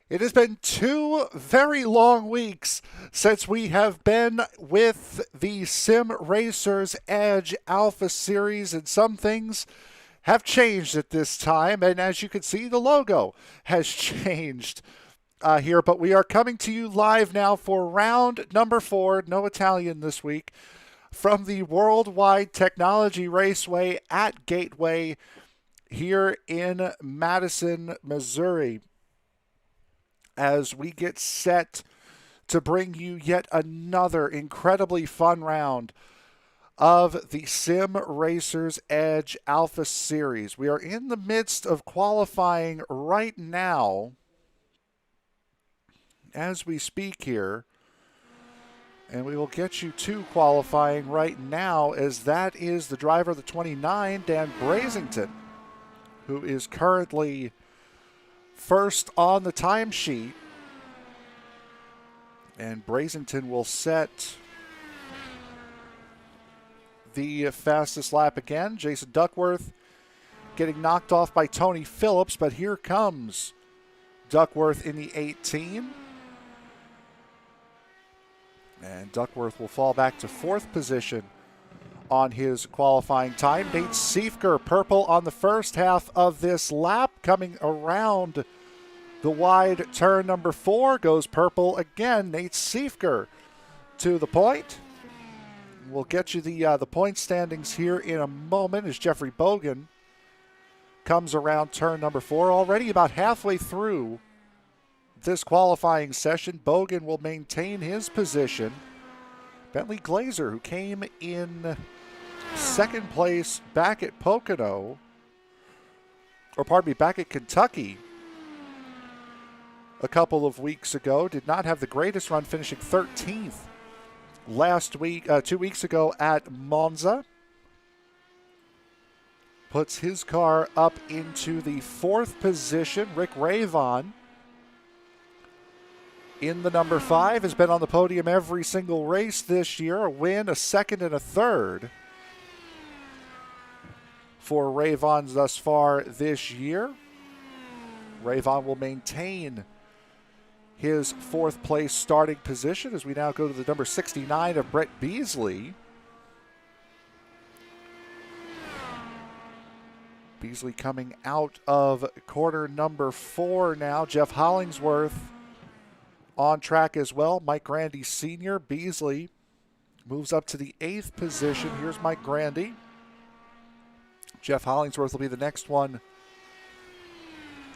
It has been 2 very long weeks since we have been with the Sim Racers Edge Alpha Series, and some things have changed at this time. And as you can see, the logo has changed here. But we are coming to you live now for round number 4, no Italian this week, from the Worldwide Technology Raceway at Gateway here in Madison, Missouri, as we get set to bring you yet another incredibly fun round of the Sim Racers Edge Alpha Series. We are in the midst of qualifying right now as we speak here, and we will get you to qualifying right now, as that is the driver of the 29, Dan Brazington, who is currently first on the timesheet. And Brazington will set the fastest lap again. Jason Duckworth getting knocked off by Tony Phillips, but here comes Duckworth in the 18. And Duckworth will fall back to 4th position on his qualifying time. Nate Siefker, purple on the first half of this lap, coming around the wide turn number 4, goes purple again. Nate Siefker to the point. We'll get you the point standings here in a moment as Jeffrey Bogan comes around turn number 4. Already about halfway through this qualifying session, Bogan will maintain his position. Bentley Glazer, who came in second place back at Pocono, back at Kentucky a couple of weeks ago, did not have the greatest run, finishing 13th last week, 2 weeks ago at Monza. Puts his car up into the 4th position. Rick Ravon in the number 5 has been on the podium every single race this year. A win, a second, and a third for Ravon thus far this year. Ravon will maintain his 4th place starting position as we now go to the number 69 of Brett Beasley. Beasley coming out of quarter number 4 now. Jeff Hollingsworth on track as well. Mike Grandy Sr. Beasley moves up to the 8th position. Here's Mike Grandy. Jeff Hollingsworth will be the next one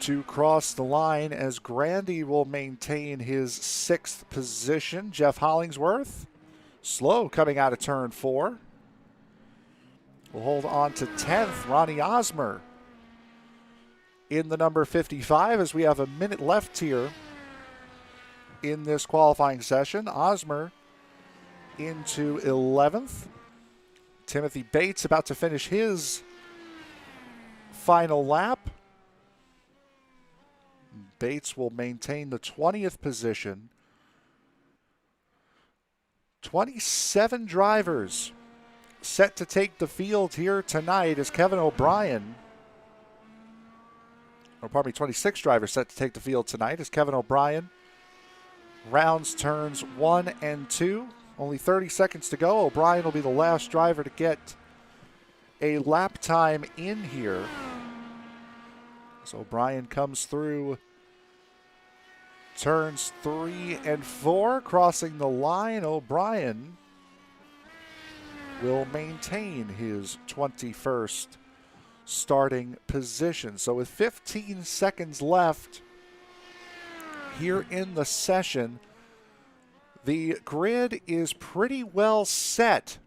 to cross the line, as Grandy will maintain his 6th position. Jeff Hollingsworth, slow coming out of turn 4. Will hold on to 10th. Ronnie Osmer in the number 55 as we have a minute left here in this qualifying session. Osmer into 11th. Timothy Bates about to finish his final lap. Bates will maintain the 20th position. 27 drivers set to take the field here tonight as Kevin O'Brien, 26 drivers set to take the field tonight as Kevin O'Brien rounds turns 1 and 2. Only 30 seconds to go. O'Brien will be the last driver to get a lap time in here. So O'Brien comes through turns 3 and 4, crossing the line. O'Brien will maintain his 21st starting position. So with 15 seconds left here in the session, the grid is pretty well set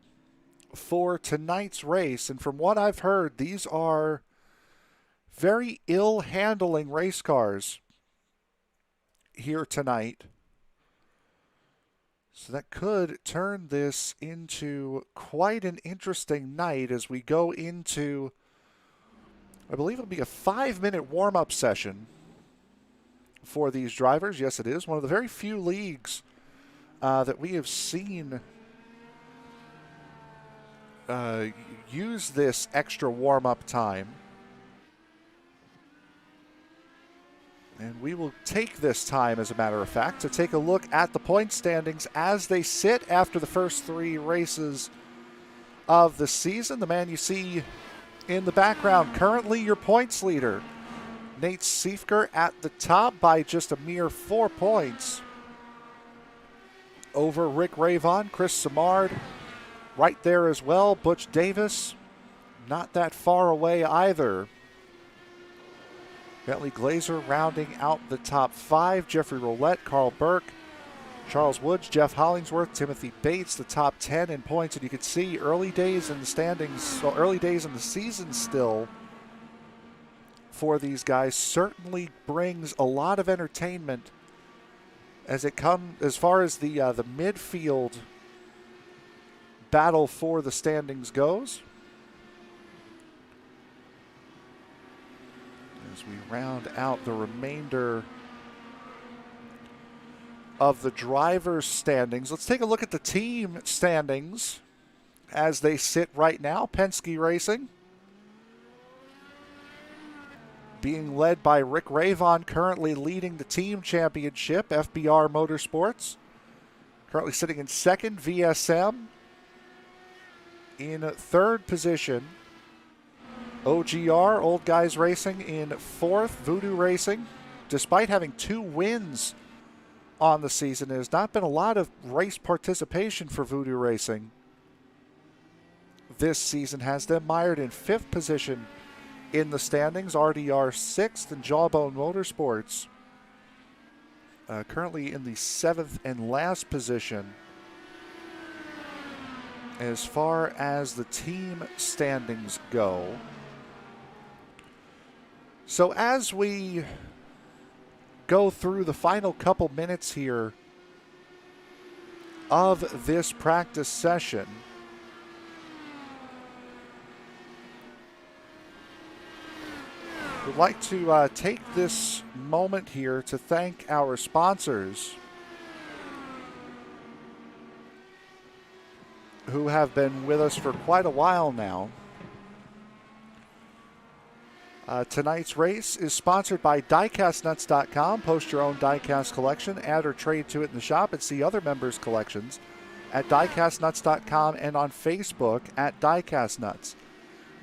for tonight's race. And from what I've heard, these are very ill-handling race cars here tonight. So that could turn this into quite an interesting night as we go into, I believe it'll be a 5-minute warm-up session for these drivers. Yes, it is. One of the very few leagues that we have seen use this extra warm-up time. And we will take this time, as a matter of fact, to take a look at the point standings as they sit after the first 3 races of the season. The man you see in the background, currently your points leader, Nate Siefker, at the top by just a mere 4 points over Rick Ravon. Chris Simard right there as well. Butch Davis not that far away either. Bentley Glazer rounding out the top 5. Jeffrey Roulette, Carl Burke, Charles Woods, Jeff Hollingsworth, Timothy Bates, the top 10 in points. And you can see early days in the standings, well, early days in the season still for these guys certainly brings a lot of entertainment as it comes as far as the midfield battle for the standings goes. As we round out the remainder of the drivers' standings, let's take a look at the team standings as they sit right now. Penske Racing being led by Rick Ravon, currently leading the team championship. FBR Motorsports currently sitting in second. VSM in third position. OGR, Old Guys Racing, in fourth. Voodoo Racing, despite having 2 wins on the season, there's not been a lot of race participation for Voodoo Racing this season, has them mired in 5th position in the standings. RDR 6th, and Jawbone Motorsports currently in the 7th and last position as far as the team standings go. So as we go through the final couple minutes here of this practice session, we'd like to take this moment here to thank our sponsors who have been with us for quite a while now. Tonight's race is sponsored by DiecastNuts.com. Post your own diecast collection, add or trade to it in the shop, and see other members' collections at DiecastNuts.com and on Facebook at DiecastNuts.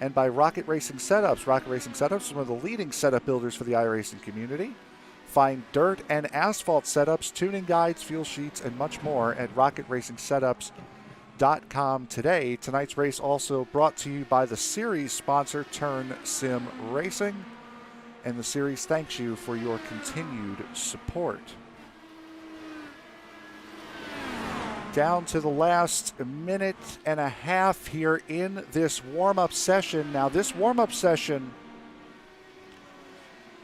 And by Rocket Racing Setups. Rocket Racing Setups is one of the leading setup builders for the iRacing community. Find dirt and asphalt setups, tuning guides, fuel sheets, and much more at RocketRacingSetups.com today. Tonight's race also brought to you by the series sponsor Turn Sim Racing, and the series thanks you for your continued support. Down to the last minute and a half here in this warm-up session. Now, this warm-up session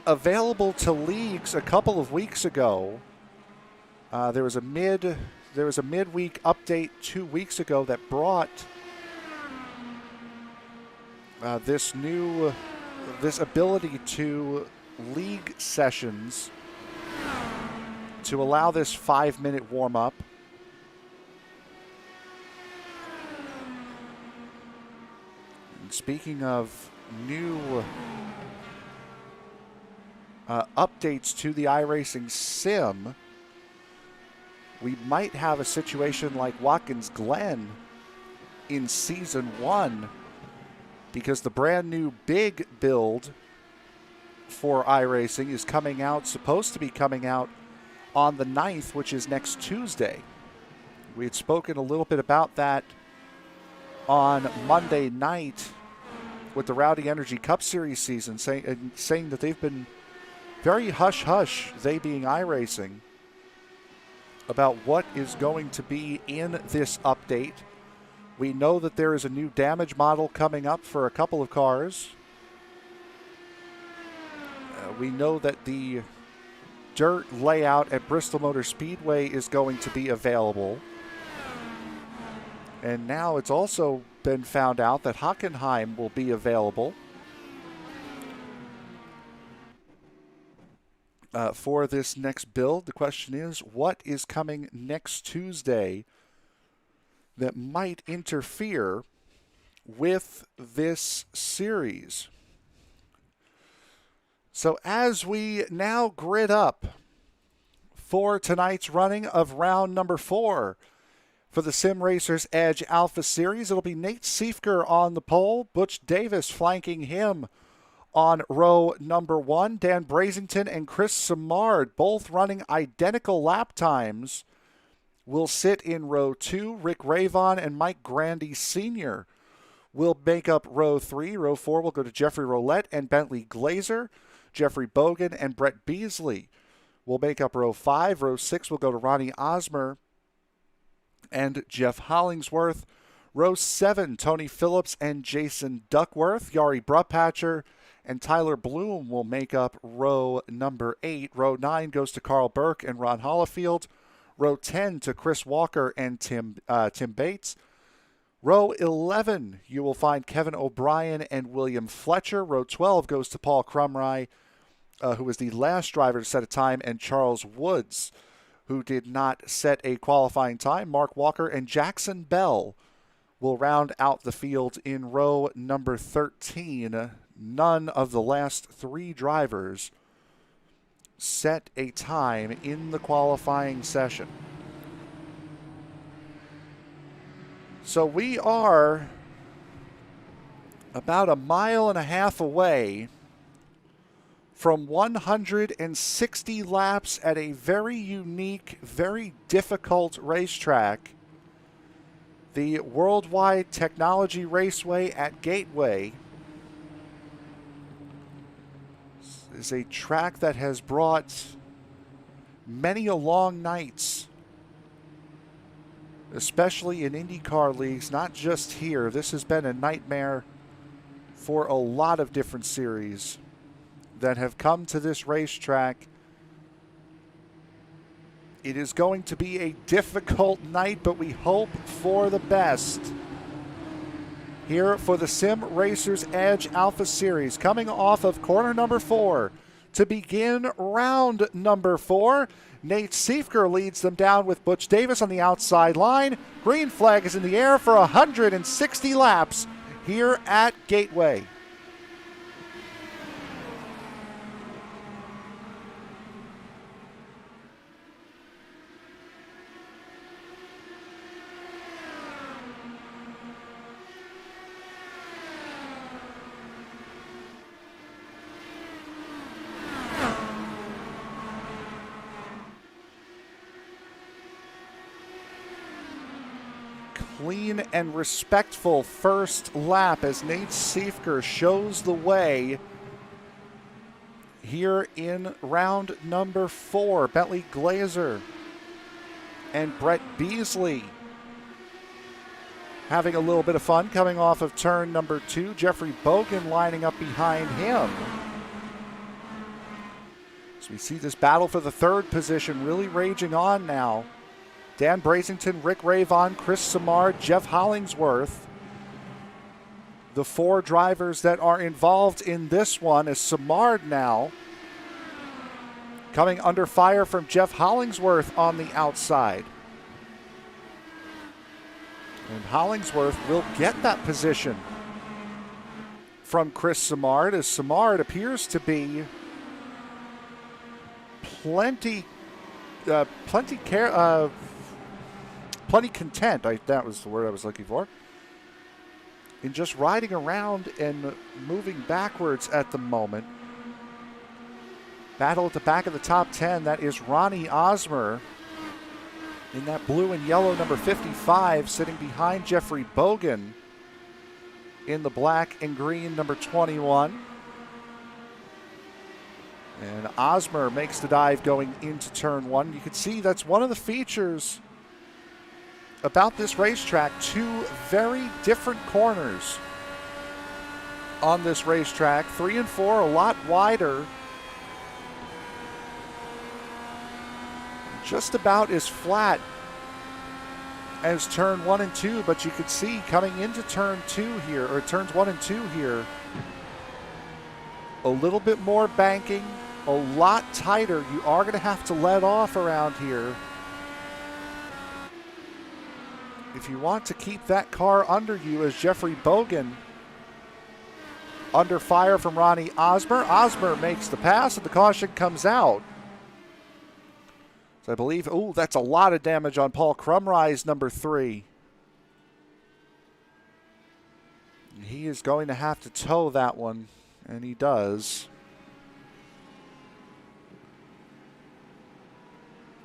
available to leagues a couple of weeks ago. There was a midweek update 2 weeks ago that brought this ability to league sessions to allow this 5-minute warm-up. And speaking of new updates to the iRacing sim, we might have a situation like Watkins Glen in Season 1, because the brand new big build for iRacing is coming out, supposed to be coming out on the 9th, which is next Tuesday. We had spoken a little bit about that on Monday night with the Rowdy Energy Cup Series season, saying that they've been very hush-hush, they being iRacing, about what is going to be in this update. We know that there is a new damage model coming up for a couple of cars. We know that the dirt layout at Bristol Motor Speedway is going to be available. And now it's also been found out that Hockenheim will be available for this next build. The question is, what is coming next Tuesday that might interfere with this series? So as we now grid up for tonight's running of round number 4 for the Sim Racers Edge Alpha Series, it'll be Nate Siefker on the pole, Butch Davis flanking him on row number 1. Dan Brazington and Chris Simard, both running identical lap times, will sit in row 2. Rick Ravon and Mike Grandy Sr. will make up row 3. Row 4 will go to Jeffrey Roulette and Bentley Glazer. Jeffrey Bogan and Brett Beasley will make up row 5. Row 6 will go to Ronnie Osmer and Jeff Hollingsworth. Row 7, Tony Phillips and Jason Duckworth. Yari Brupatcher and Tyler Bloom will make up row number 8. Row 9 goes to Carl Burke and Ron Hollifield. Row 10 to Chris Walker and Tim Bates. Row 11, you will find Kevin O'Brien and William Fletcher. Row 12 goes to Paul Crumry, who was the last driver to set a time, and Charles Woods, who did not set a qualifying time. Mark Walker and Jackson Bell will round out the field in row number 13. None of the last 3 drivers set a time in the qualifying session. So we are about 1.5 miles away from 160 laps at a very unique, very difficult racetrack, the Worldwide Technology Raceway at Gateway. This is a track that has brought many long nights, especially in IndyCar leagues, not just here. This has been a nightmare for a lot of different series that have come to this racetrack. It is going to be a difficult night, but we hope for the best. Here for the Sim Racers Edge Alpha Series, coming off of corner number 4 to begin round number 4. Nate Siefker leads them down with Butch Davis on the outside line. Green flag is in the air for 160 laps here at Gateway. Clean and respectful first lap as Nate Siefker shows the way here in round number 4. Bentley Glazer and Brett Beasley having a little bit of fun coming off of turn number 2. Jeffrey Bogan lining up behind him. So we see this battle for the 3rd position really raging on now. Dan Brazington, Rick Ravon, Chris Simard, Jeff Hollingsworth. The 4 drivers that are involved in this one is Simard now coming under fire from Jeff Hollingsworth on the outside. And Hollingsworth will get that position from Chris Simard, as Simard appears to be plenty content, that was the word I was looking for, in just riding around and moving backwards at the moment. Battle at the back of the top 10, that is Ronnie Osmer in that blue and yellow number 55, sitting behind Jeffrey Bogan in the black and green number 21. And Osmer makes the dive going into turn 1. You can see that's one of the features about this racetrack. 2 very different corners on this racetrack. 3 and 4 a lot wider. Just about as flat as turn 1 and 2, but you could see coming into turn 2 here, or turns 1 and 2 here, a little bit more banking, a lot tighter. You are going to have to let off around here if you want to keep that car under you, as Jeffrey Bogan Under fire from Ronnie Osmer. Osmer makes the pass, and the caution comes out. So I believe, that's a lot of damage on Paul Krumrie's number 3. He is going to have to tow that one, and he does.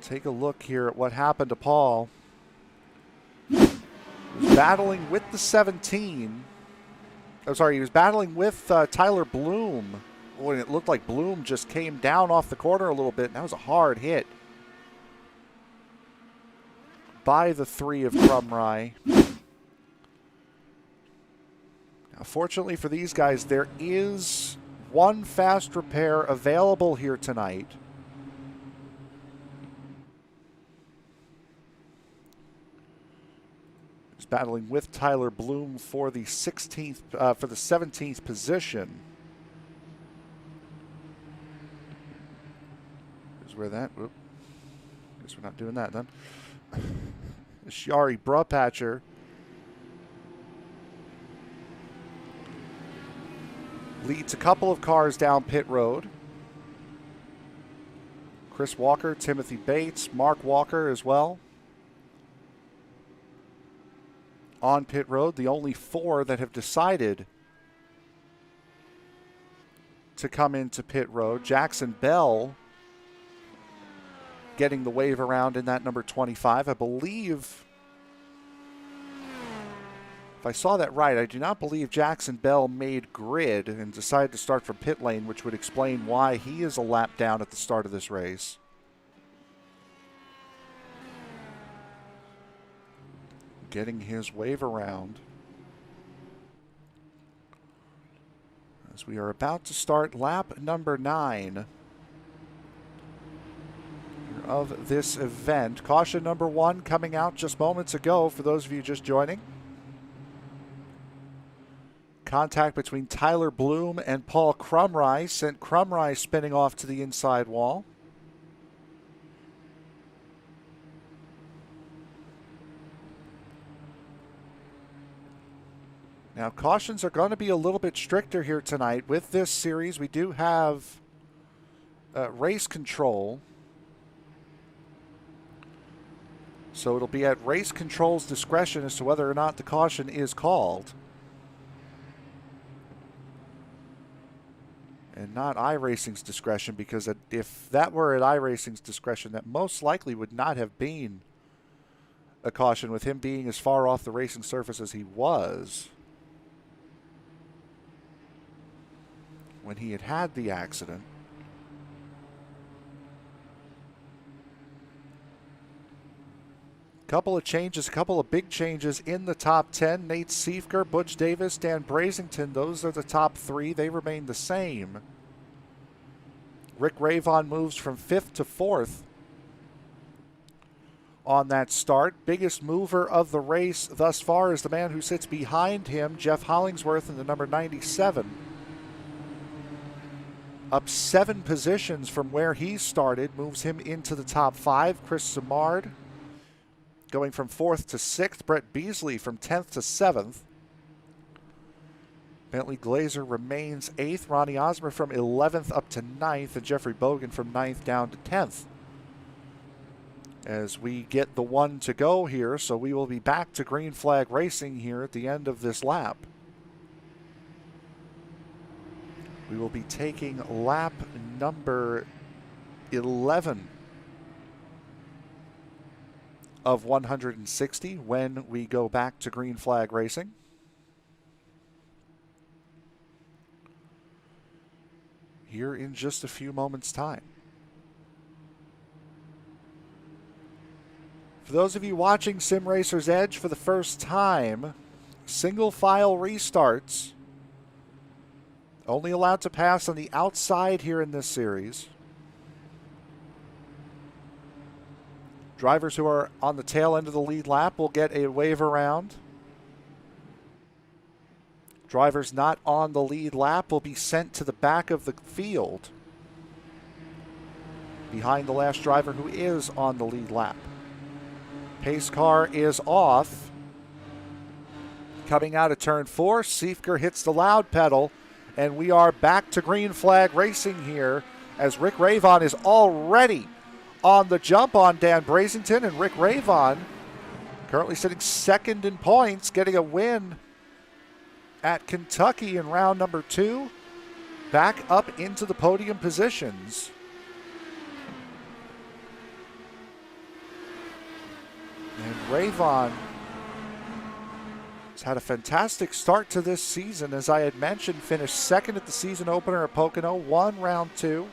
Take a look here at what happened to Paul. He was battling with the 17. Oh, sorry, he was battling with Tyler Bloom. When it looked like Bloom just came down off the corner a little bit, and that was a hard hit by the 3 of Krumrie. Now, fortunately for these guys, there is one fast repair available here tonight. He's battling with Tyler Bloom for the 17th position. Here's where that. Whoop. Guess we're not doing that then. Shari Brupatcher leads a couple of cars down pit road. Chris Walker, Timothy Bates, Mark Walker as well. On pit road, the only 4 that have decided to come into pit road. Jackson Bell getting the wave around in that number 25. I believe, if I saw that right, I do not believe Jackson Bell made grid and decided to start from pit lane, which would explain why he is a lap down at the start of this race. Getting his wave around as we are about to start lap number 9 of this event. Caution number 1 coming out just moments ago for those of you just joining. Contact between Tyler Bloom and Paul Krumrie sent Krumrie spinning off to the inside wall. Now, cautions are going to be a little bit stricter here tonight. With this series, we do have race control. So it'll be at race control's discretion as to whether or not the caution is called. And not iRacing's discretion, because if that were at iRacing's discretion, that most likely would not have been a caution, with him being as far off the racing surface as he was when he had the accident. Couple of changes, a couple of big changes in the top 10. Nate Siefker, Butch Davis, Dan Brazington, those are the top 3. They remain the same. Rick Ravon moves from 5th to 4th on that start. Biggest mover of the race thus far is the man who sits behind him, Jeff Hollingsworth, in the number 97. Up 7 positions from where he started, moves him into the top 5. Chris Simard going from 4th to 6th. Brett Beasley from 10th to 7th. Bentley Glazer remains 8th. Ronnie Osmer from 11th up to 9th. And Jeffrey Bogan from 9th down to 10th. As we get the 1 to go here, so we will be back to green flag racing here at the end of this lap. We will be taking lap number 11 of 160 when we go back to green flag racing. Here in just a few moments' time. For those of you watching Sim Racer's Edge for the first time, single file restarts only allowed to pass on the outside here in this series. Drivers who are on the tail end of the lead lap will get a wave around. Drivers not on the lead lap will be sent to the back of the field behind the last driver who is on the lead lap. Pace car is off. Coming out of turn 4, Siefker hits the loud pedal And we are back to green flag racing here as Rick Ravon is already on the jump on Dan Brazington. And Rick Ravon currently sitting second in points, getting a win at Kentucky in round number 2. Back up into the podium positions. And Ravon had a fantastic start to this season. As I had mentioned, finished second at the season opener at Pocono, won round 2,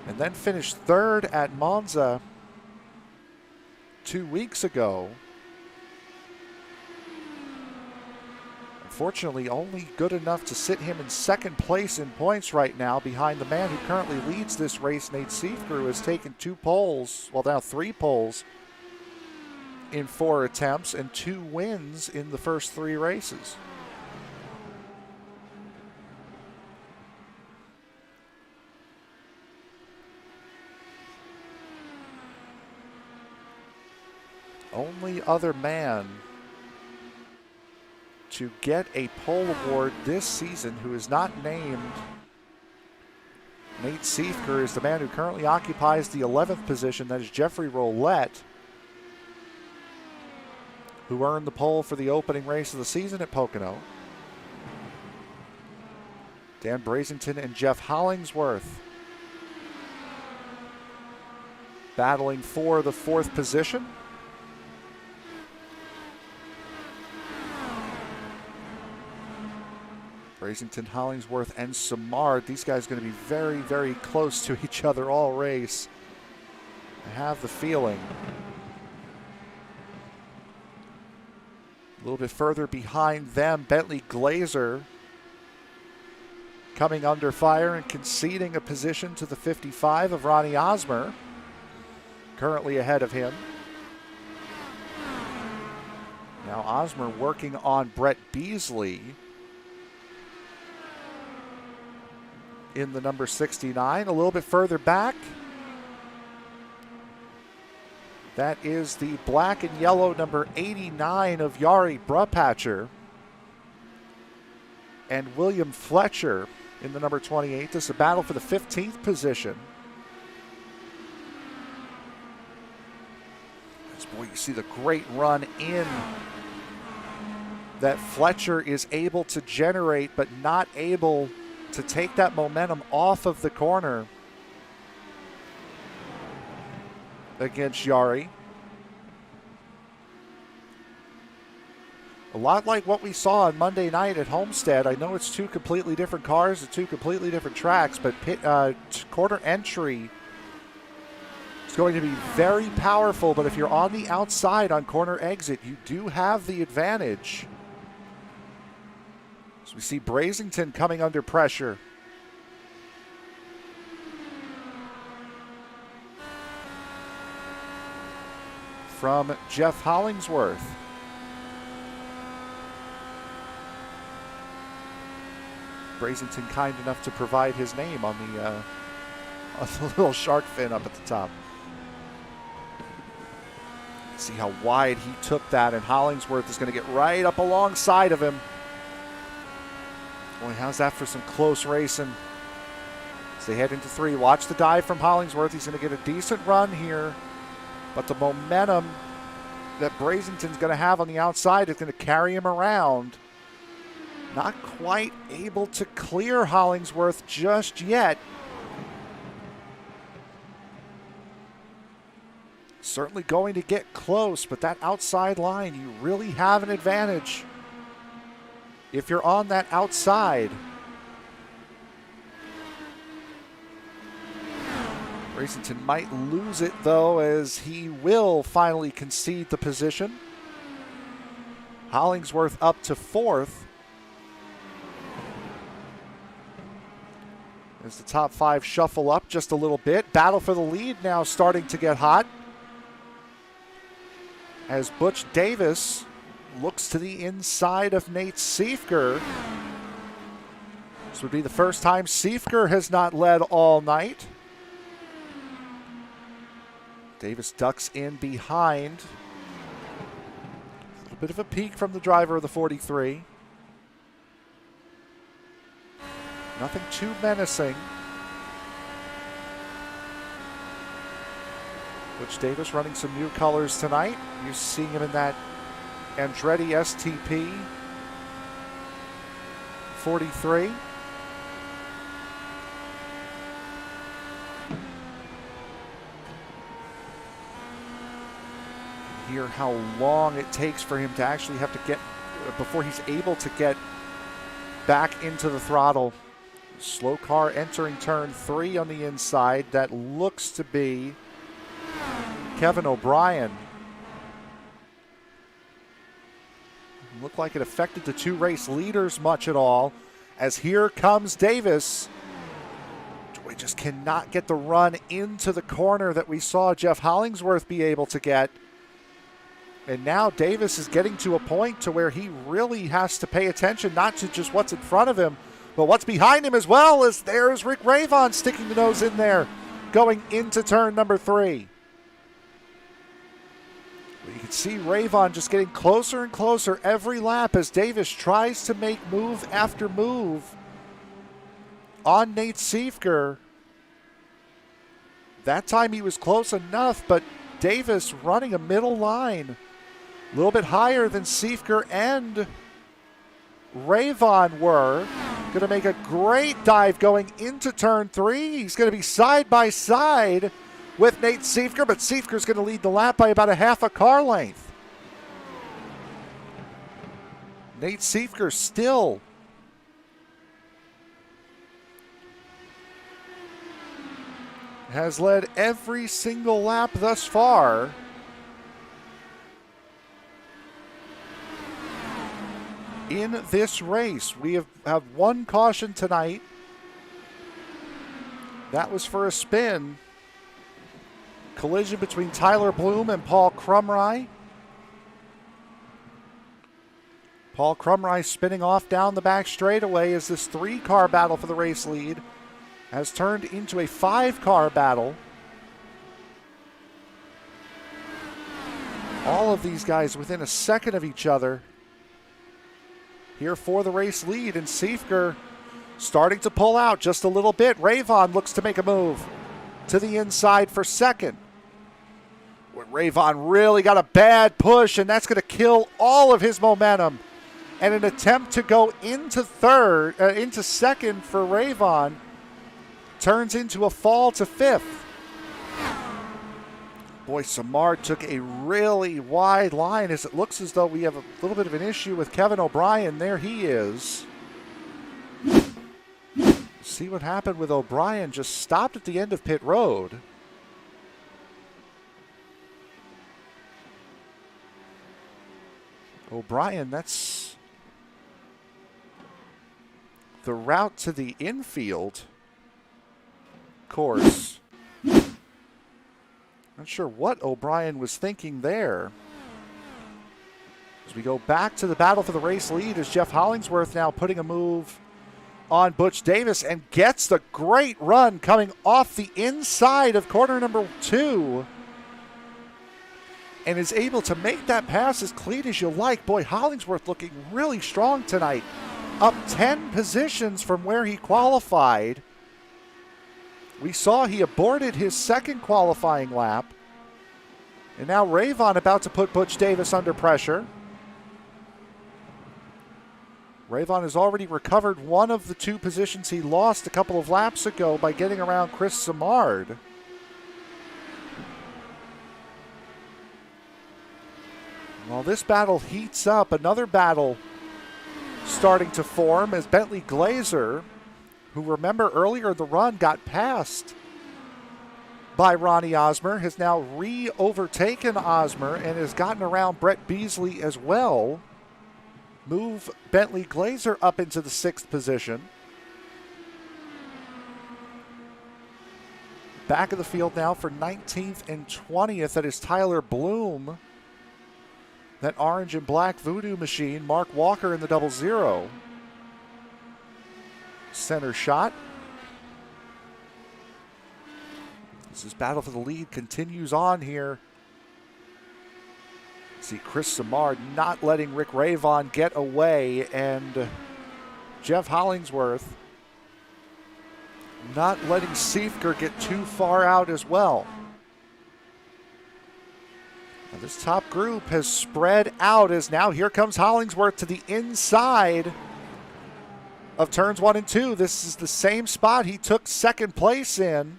and then finished third at Monza 2 weeks ago. Unfortunately, only good enough to sit him in second place in points right now, behind the man who currently leads this race, Nate Siefker, who has taken 2 poles, well now 3 poles, in 4 attempts and 2 wins in the first 3 races. Only other man to get a pole award this season who is not named Nate Siefker is the man who currently occupies the 11th position. That is Jeffrey Roulette, who earned the pole for the opening race of the season at Pocono. Dan Brazington and Jeff Hollingsworth battling for the 4th position. Brazington, Hollingsworth, and Simard. These guys are going to be very, very close to each other all race. I have the feeling. A little bit further behind them, Bentley Glazer coming under fire and conceding a position to the 55 of Ronnie Osmer, currently ahead of him. Now Osmer working on Brett Beasley in the number 69. A little bit further back, that is the black and yellow number 89 of Yari Brupatcher. And William Fletcher in the number 28. This is a battle for the 15th position. As boy, you see the great run in that Fletcher is able to generate, but not able to take that momentum off of the corner against Yari. A lot like what we saw on Monday night at Homestead. I know it's 2 completely different cars and 2 completely different tracks, but quarter entry is going to be very powerful. But if you're on the outside on corner exit, you do have the advantage. So we see Brazington coming under pressure. From Jeff Hollingsworth. Brazington kind enough to provide his name on the little shark fin up at the top. See how wide he took that, and Hollingsworth is going to get right up alongside of him. Boy, how's that for some close racing? As they head into 3, watch the dive from Hollingsworth. He's going to get a decent run here, but the momentum that Brazington's going to have on the outside is going to carry him around. Not quite able to clear Hollingsworth just yet. Certainly going to get close, but that outside line, you really have an advantage if you're on that outside. Brazington might lose it, though, as he will finally concede the position. Hollingsworth up to 4th. As the top 5 shuffle up just a little bit. Battle for the lead now starting to get hot, as Butch Davis looks to the inside of Nate Siefker. This would be the first time Siefker has not led all night. Davis ducks in behind. A little bit of a peek from the driver of the 43. Nothing too menacing. Butch Davis running some new colors tonight. You're seeing him in that Andretti STP 43. Hear how long it takes for him to actually have to get, before he's able to get back into the throttle. Slow car entering turn 3 on the inside. That looks to be Kevin O'Brien. Looked like it affected the 2 race leaders much at all, as here comes Davis. We just cannot get the run into the corner that we saw Jeff Hollingsworth be able to get. And now Davis is getting to a point to where he really has to pay attention, not to just what's in front of him, but what's behind him as well, as there's Rick Ravon sticking the nose in there, going into turn number 3. You can see Ravon just getting closer and closer every lap as Davis tries to make move after move on Nate Siefker. That time he was close enough, but Davis running a middle line, a little bit higher than Siefker and Ravon were. Going to make a great dive going into turn 3. He's going to be side by side with Nate Siefker, but Siefker's going to lead the lap by about a half a car length. Nate Siefker still has led every single lap thus far. In this race, we have one caution tonight. That was for a spin. Collision between Tyler Bloom and Paul Krumrie. Paul Krumrie spinning off down the back straightaway as this 3-car battle for the race lead has turned into a 5-car battle. All of these guys within a second of each other here for the race lead, and Siefker starting to pull out just a little bit. Ravon looks to make a move to the inside for second. Ravon really got a bad push, and that's going to kill all of his momentum. And an attempt to go into second for Ravon turns into a fall to 5th. Boy, Samard took a really wide line, as it looks as though we have a little bit of an issue with Kevin O'Brien. There he is. See what happened with O'Brien, just stopped at the end of pit road. O'Brien, that's the route to the infield course. Not sure what O'Brien was thinking there. As we go back to the battle for the race lead, as Jeff Hollingsworth now putting a move on Butch Davis and gets the great run coming off the inside of corner number 2. And is able to make that pass as clean as you like. Boy, Hollingsworth looking really strong tonight. Up 10 positions from where he qualified. We saw he aborted his second qualifying lap. And now Ravon about to put Butch Davis under pressure. Ravon has already recovered one of the 2 positions he lost a couple of laps ago by getting around Chris Samard. While this battle heats up, another battle starting to form as Bentley Glazer, who, remember, earlier in the run got passed by Ronnie Osmer, has now re-overtaken Osmer and has gotten around Brett Beasley as well. Move Bentley Glazer up into the 6th position. Back of the field now for 19th and 20th. That is Tyler Bloom. That orange and black voodoo machine. Mark Walker in the 00. Center shot. This battle for the lead continues on here. See Chris Samard not letting Rick Ravon get away, and Jeff Hollingsworth not letting Siefker get too far out as well. Now this top group has spread out as now here comes Hollingsworth to the inside of turns 1 and 2. This is the same spot he took second place in.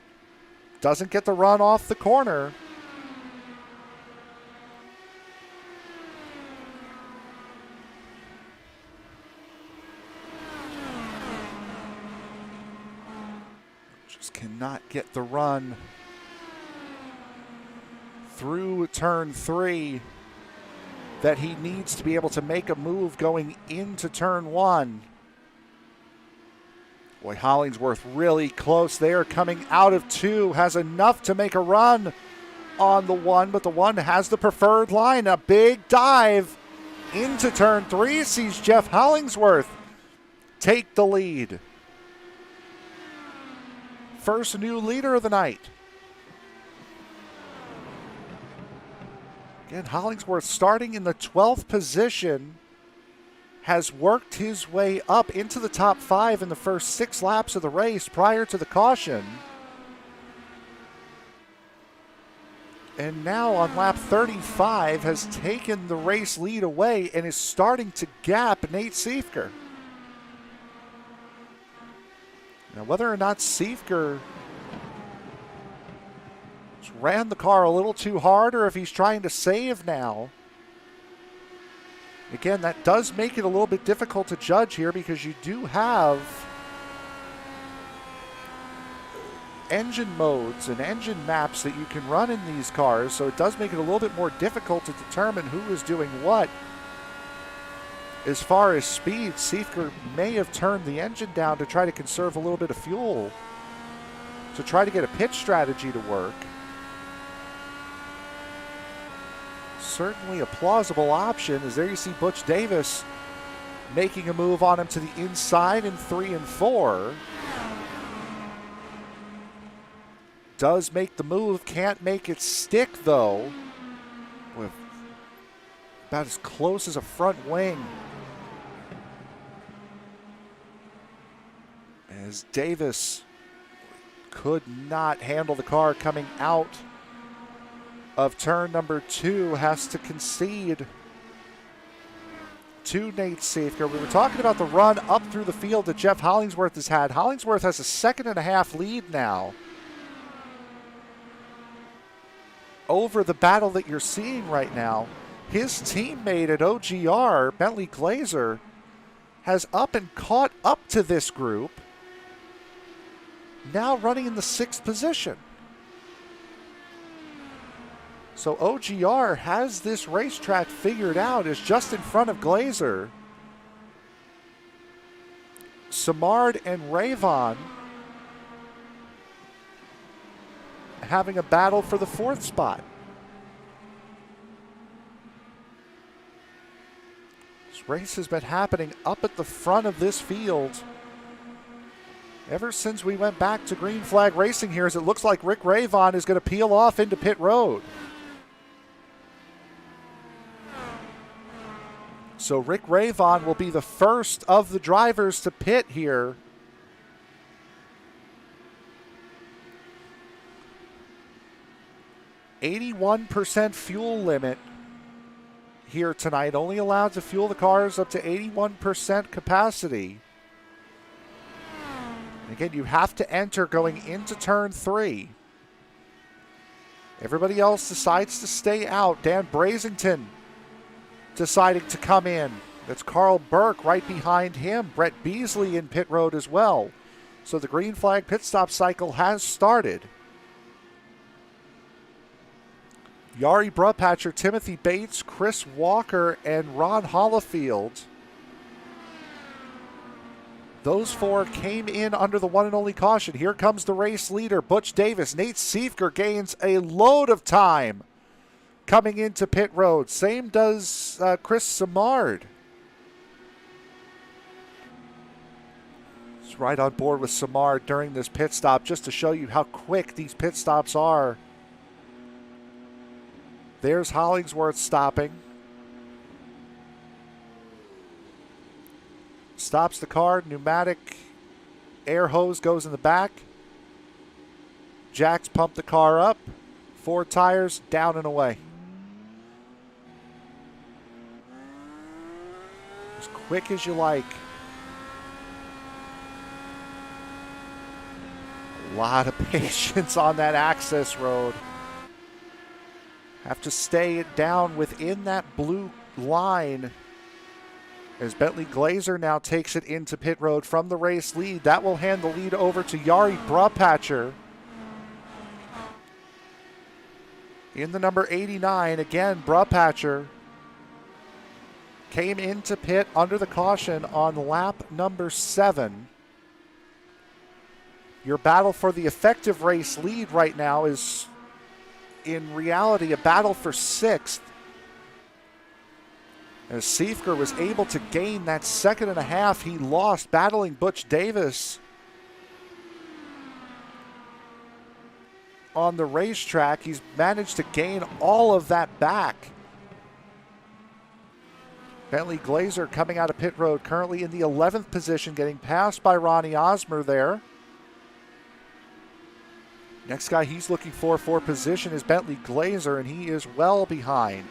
Doesn't get the run off the corner. Just cannot get the run through turn 3 that he needs to be able to make a move going into turn 1. Boy, Hollingsworth really close there, coming out of 2, has enough to make a run on the 1, but the 1 has the preferred line. A big dive into turn 3 sees Jeff Hollingsworth take the lead. First new leader of the night. Again, Hollingsworth starting in the 12th position, has worked his way up into the top 5 in the first 6 laps of the race prior to the caution. And now on lap 35 has taken the race lead away and is starting to gap Nate Siefker. Now whether or not Siefker ran the car a little too hard or if he's trying to save now, again, that does make it a little bit difficult to judge here because you do have engine modes and engine maps that you can run in these cars, so it does make it a little bit more difficult to determine who is doing what. As far as speed, Siefker may have turned the engine down to try to conserve a little bit of fuel, to try to get a pit strategy to work. Certainly a plausible option, as there you see Butch Davis making a move on him to the inside in 3 and 4. Does make the move, can't make it stick though. With about as close as a front wing. As Davis could not handle the car coming out of turn number 2, has to concede to Nate Siefker. We were talking about the run up through the field that Jeff Hollingsworth has had. Hollingsworth has a 2.5 lead now over the battle that you're seeing right now. His teammate at OGR, Bentley Glazer, has up and caught up to this group, now running in the 6th position. So OGR has this racetrack figured out, is just in front of Glazer. Simard and Ravon having a battle for the 4th spot. This race has been happening up at the front of this field ever since we went back to green flag racing here, as it looks like Rick Ravon is going to peel off into pit road. So Rick Ravon will be the first of the drivers to pit here. .81% fuel limit here tonight. Only allowed to fuel the cars up to 81% capacity. And again, you have to enter going into turn 3. Everybody else decides to stay out. Dan Brazington deciding to come in. That's Carl Burke right behind him. Brett Beasley in pit road as well. So the green flag pit stop cycle has started. Yari Brupatcher, Timothy Bates, Chris Walker, and Ron Hollifield. Those 4 came in under the one and only caution. Here comes the race leader, Butch Davis. Nate Siefker gains a load of time coming into pit road. Same does Chris Simard. He's right on board with Simard during this pit stop, just to show you how quick these pit stops are. There's Hollingsworth stopping. Stops the car, pneumatic air hose goes in the back. Jax pumped the car up. 4 tires, down and away. As quick as you like. A lot of patience on that access road. Have to stay it down within that blue line as Bentley Glazer now takes it into pit road from the race lead. That will hand the lead over to Jari Brupatcher in the number 89. Again, Brupatcher came into pit under the caution on lap number 7. Your battle for the effective race lead right now is in reality a battle for 6th, as Siefker was able to gain that 2.5 he lost battling Butch Davis on the racetrack. He's managed to gain all of that back. Bentley Glazer coming out of pit road currently in the 11th position, getting passed by Ronnie Osmer there. Next guy he's looking for position is Bentley Glazer, and he is well behind.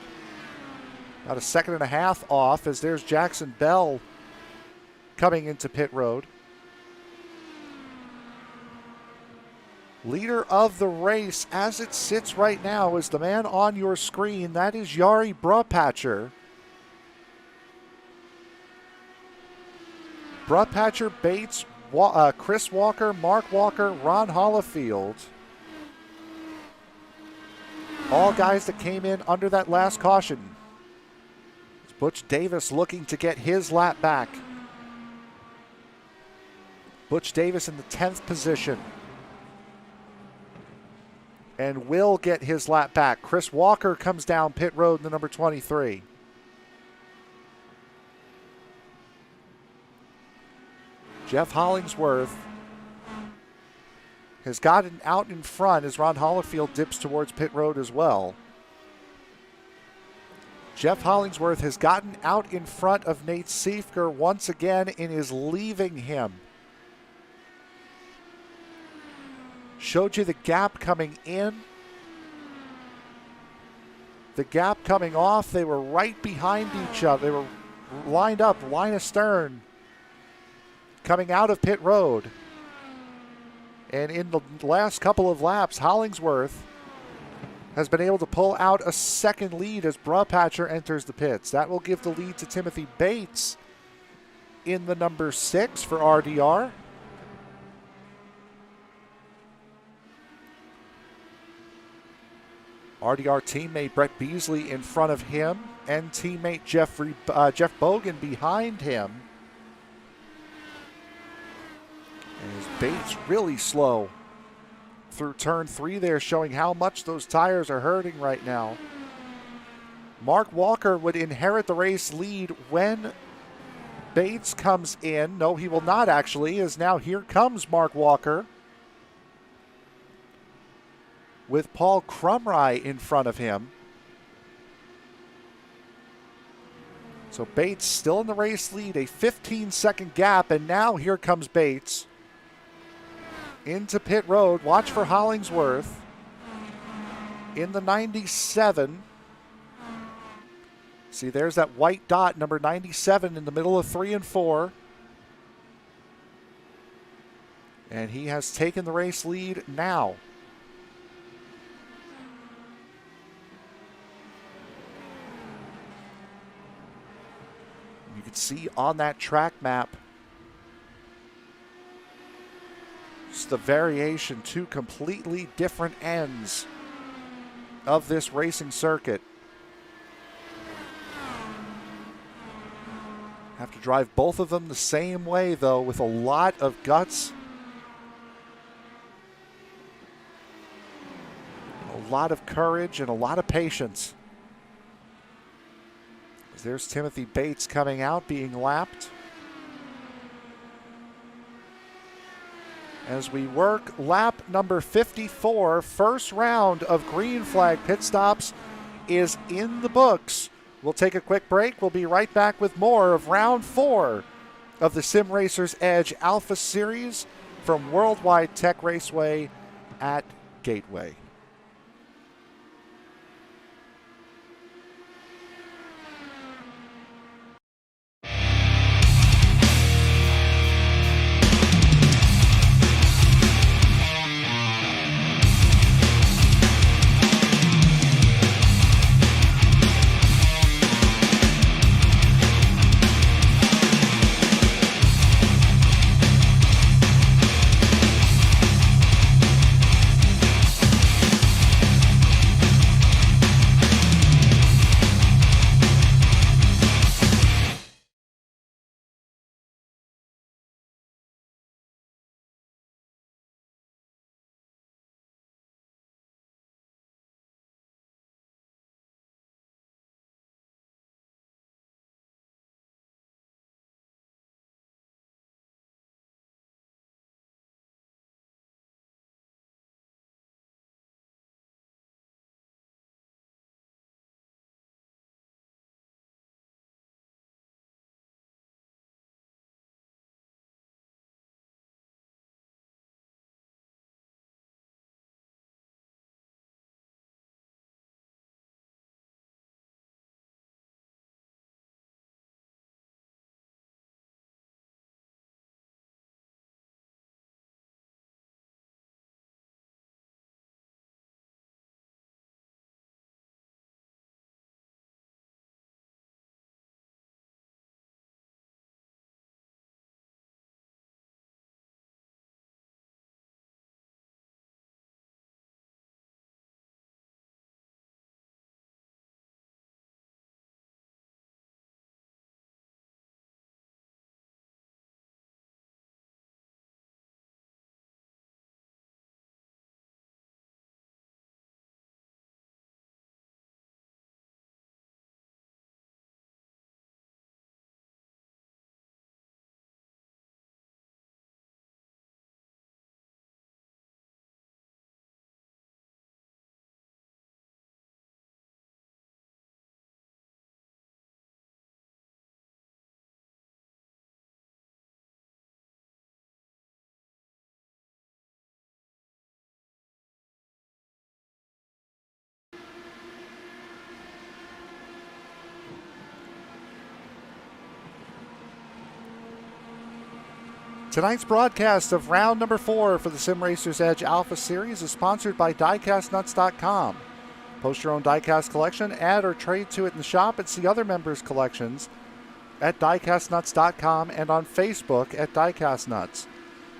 About a 2.5 off, as there's Jackson Bell coming into pit road. Leader of the race as it sits right now is the man on your screen. That is Jari Brupatcher. Brupatcher, Bates, Chris Walker, Mark Walker, Ron Holifield. All guys that came in under that last caution. Butch Davis looking to get his lap back. Butch Davis in the 10th position. And will get his lap back. Chris Walker comes down pit road in the number 23. Jeff Hollingsworth has gotten out in front as Ron Holifield dips towards pit road as well. Jeff Hollingsworth has gotten out in front of Nate Siefker once again and is leaving him. Showed you the gap coming in. The gap coming off. They were right behind each other. They were lined up, line astern, coming out of pit road. And in the last couple of laps, Hollingsworth has been able to pull out a second lead as Brupatcher enters the pits. That will give the lead to Timothy Bates in the number 6 for RDR. RDR teammate Brett Beasley in front of him, and teammate Jeff Bogan behind him. And Bates really slow through turn 3 there, showing how much those tires are hurting right now. Mark Walker would inherit the race lead when Bates comes in. No, he will not actually, as now here comes Mark Walker with Paul Crumry in front of him. So Bates still in the race lead, a 15-second gap, and now here comes Bates into pit road. Watch for Hollingsworth in the 97. See, there's that white dot, number 97, in the middle of 3 and 4. And he has taken the race lead now. You can see on that track map just the variation, two completely different ends of this racing circuit. Have to drive both of them the same way, though, with a lot of guts. A lot of courage and a lot of patience. There's Timothy Bates coming out, being lapped. As we work lap number 54, first round of green flag pit stops is in the books. We'll take a quick break. We'll be right back with more of round 4 of the Sim Racers Edge Alpha Series from Worldwide Tech Raceway at Gateway. Tonight's broadcast of round number 4 for the Sim Racers Edge Alpha Series is sponsored by DiecastNuts.com. Post your own diecast collection, add or trade to it in the shop, and see other members' collections at DiecastNuts.com and on Facebook at DiecastNuts.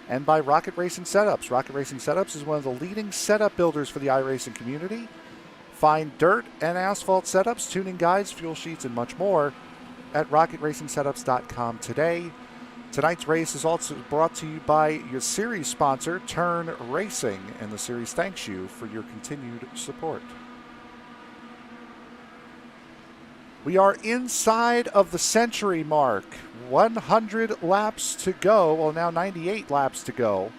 And by Rocket Racing Setups. Rocket Racing Setups is one of the leading setup builders for the iRacing community. Find dirt and asphalt setups, tuning guides, fuel sheets, and much more at RocketRacingSetups.com today. Tonight's race is also brought to you by your series sponsor, Turn Racing, and the series thanks you for your continued support. We are inside of the century mark. 100 laps to go. Well, now 98 laps to go.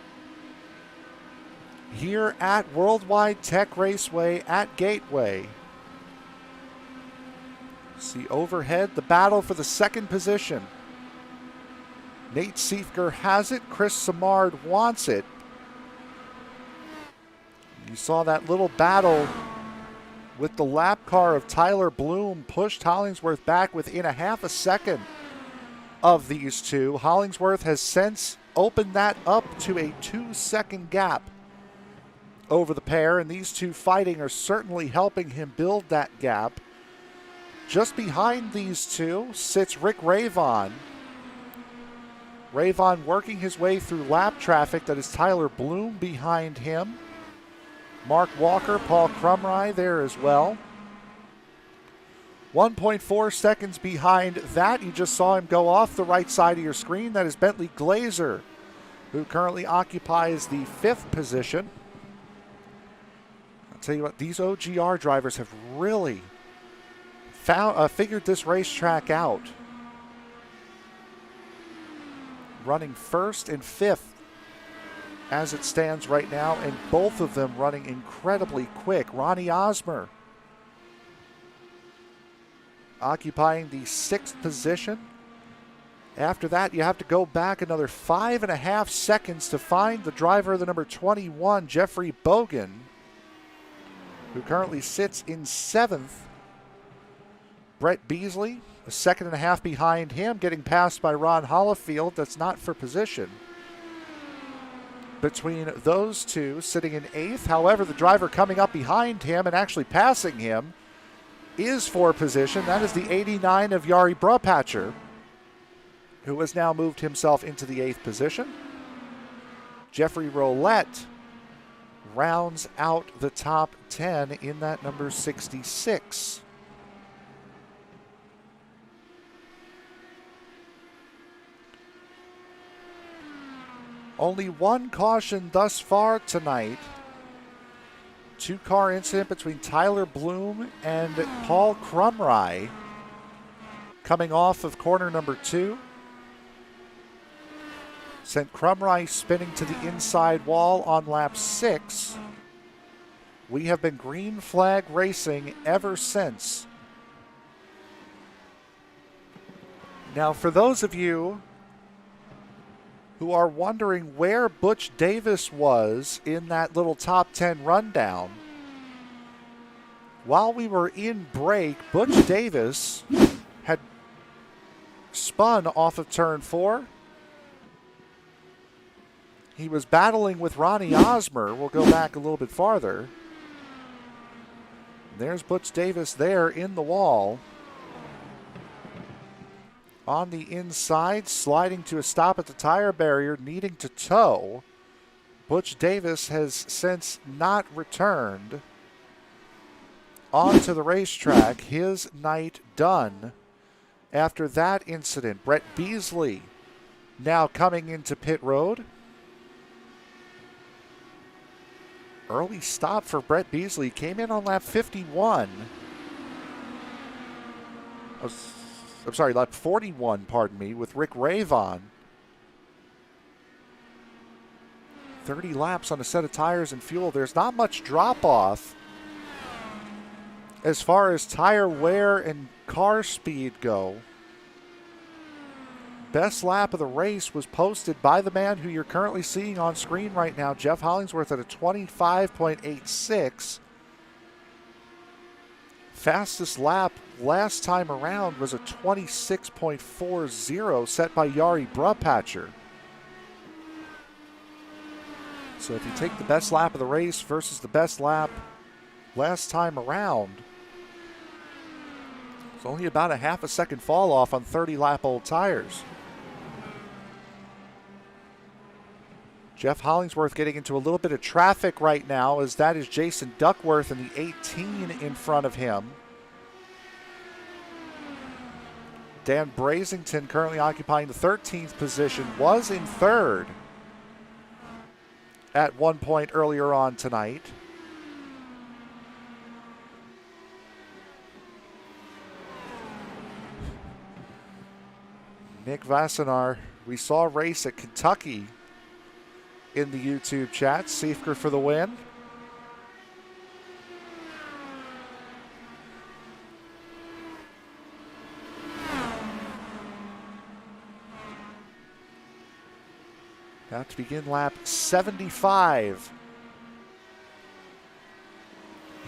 Here at Worldwide Tech Raceway at Gateway. See overhead the battle for the second position. Nate Siefker has it. Chris Simard wants it. You saw that little battle with the lap car of Tyler Bloom pushed Hollingsworth back within a half a second of these two. Hollingsworth has since opened that up to a 2-second gap over the pair, and these two fighting are certainly helping him build that gap. Just behind these two sits Rick Ravon. Ravon working his way through lap traffic. That is Tyler Bloom behind him. Mark Walker, Paul Crumry there as well. 1.4 seconds behind that. You just saw him go off the right side of your screen. That is Bentley Glazer, who currently occupies the 5th position. I'll tell you what, these OGR drivers have really figured this racetrack out. Running 1st and 5th as it stands right now, and both of them running incredibly quick. Ronnie Osmer occupying the 6th position. After that, you have to go back another 5.5 seconds to find the driver of the number 21, Jeffrey Bogan, who currently sits in 7th. Brett Beasley, a second and a half behind him, getting passed by Ron Hollifield. That's not for position. Between those two, sitting in 8th. However, the driver coming up behind him and actually passing him is for position. That is the 89 of Jari Brupatcher, who has now moved himself into the 8th position. Jeffrey Rolette rounds out the top 10 in that number 66. Only one caution thus far tonight. 2-car incident between Tyler Bloom and Paul Krumrie coming off of corner number 2. Sent Krumrie spinning to the inside wall on lap 6. We have been green flag racing ever since. Now, for those of you who are wondering where Butch Davis was in that little top 10 rundown, while we were in break, Butch Davis had spun off of turn 4. He was battling with Ronnie Osmer. We'll go back a little bit farther. There's Butch Davis there in the wall. On the inside, sliding to a stop at the tire barrier, needing to tow. Butch Davis has since not returned onto the racetrack. His night done after that incident. Brett Beasley now coming into pit road. Early stop for Brett Beasley. Came in on lap 51. I'm sorry, lap 41, pardon me, with Rick Ravon. 30 laps on a set of tires and fuel. There's not much drop-off as far as tire wear and car speed go. Best lap of the race was posted by the man who you're currently seeing on screen right now, Jeff Hollingsworth, at a 25.86. Fastest lap last time around was a 26.40 set by Jari Brupatcher. So if you take the best lap of the race versus the best lap last time around, it's only about a half a second fall off on 30-lap-old tires. Jeff Hollingsworth getting into a little bit of traffic right now, as that is Jason Duckworth in the 18 in front of him. Dan Brazington, currently occupying the 13th position, was in 3rd at one point earlier on tonight. Nick Vassenar, we saw a race at Kentucky in the YouTube chat. Siefker for the win. About to begin lap 75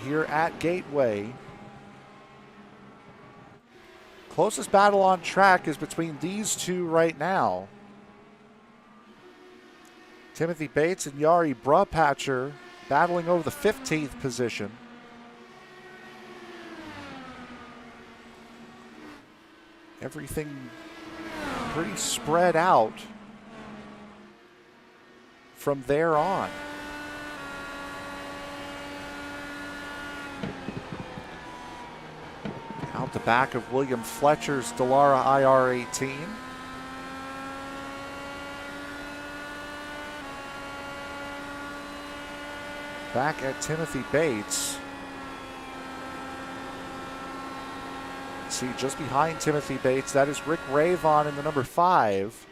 here at Gateway. Closest battle on track is between these two right now. Timothy Bates and Jari Brupatcher battling over the 15th position. Everything pretty spread out from there on. Out the back of William Fletcher's Dallara IR-18. Back at Timothy Bates. See, just behind Timothy Bates, that is Rick Ravon in the number 5.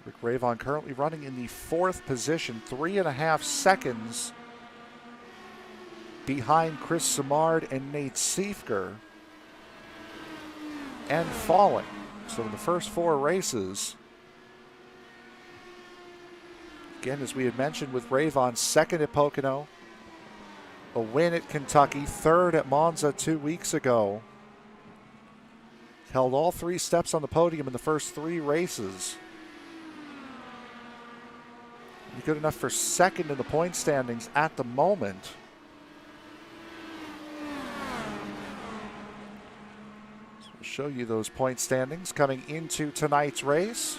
Rick Ravon currently running in the 4th position, 3.5 seconds behind Chris Simard and Nate Siefker. and falling. So in the first 4 races, again, as we had mentioned with Ravon, second at Pocono, a win at Kentucky, third at Monza 2 weeks ago. Held all 3 steps on the podium in the first 3 races. Good enough for second in the point standings at the moment. So we'll show you those point standings coming into tonight's race.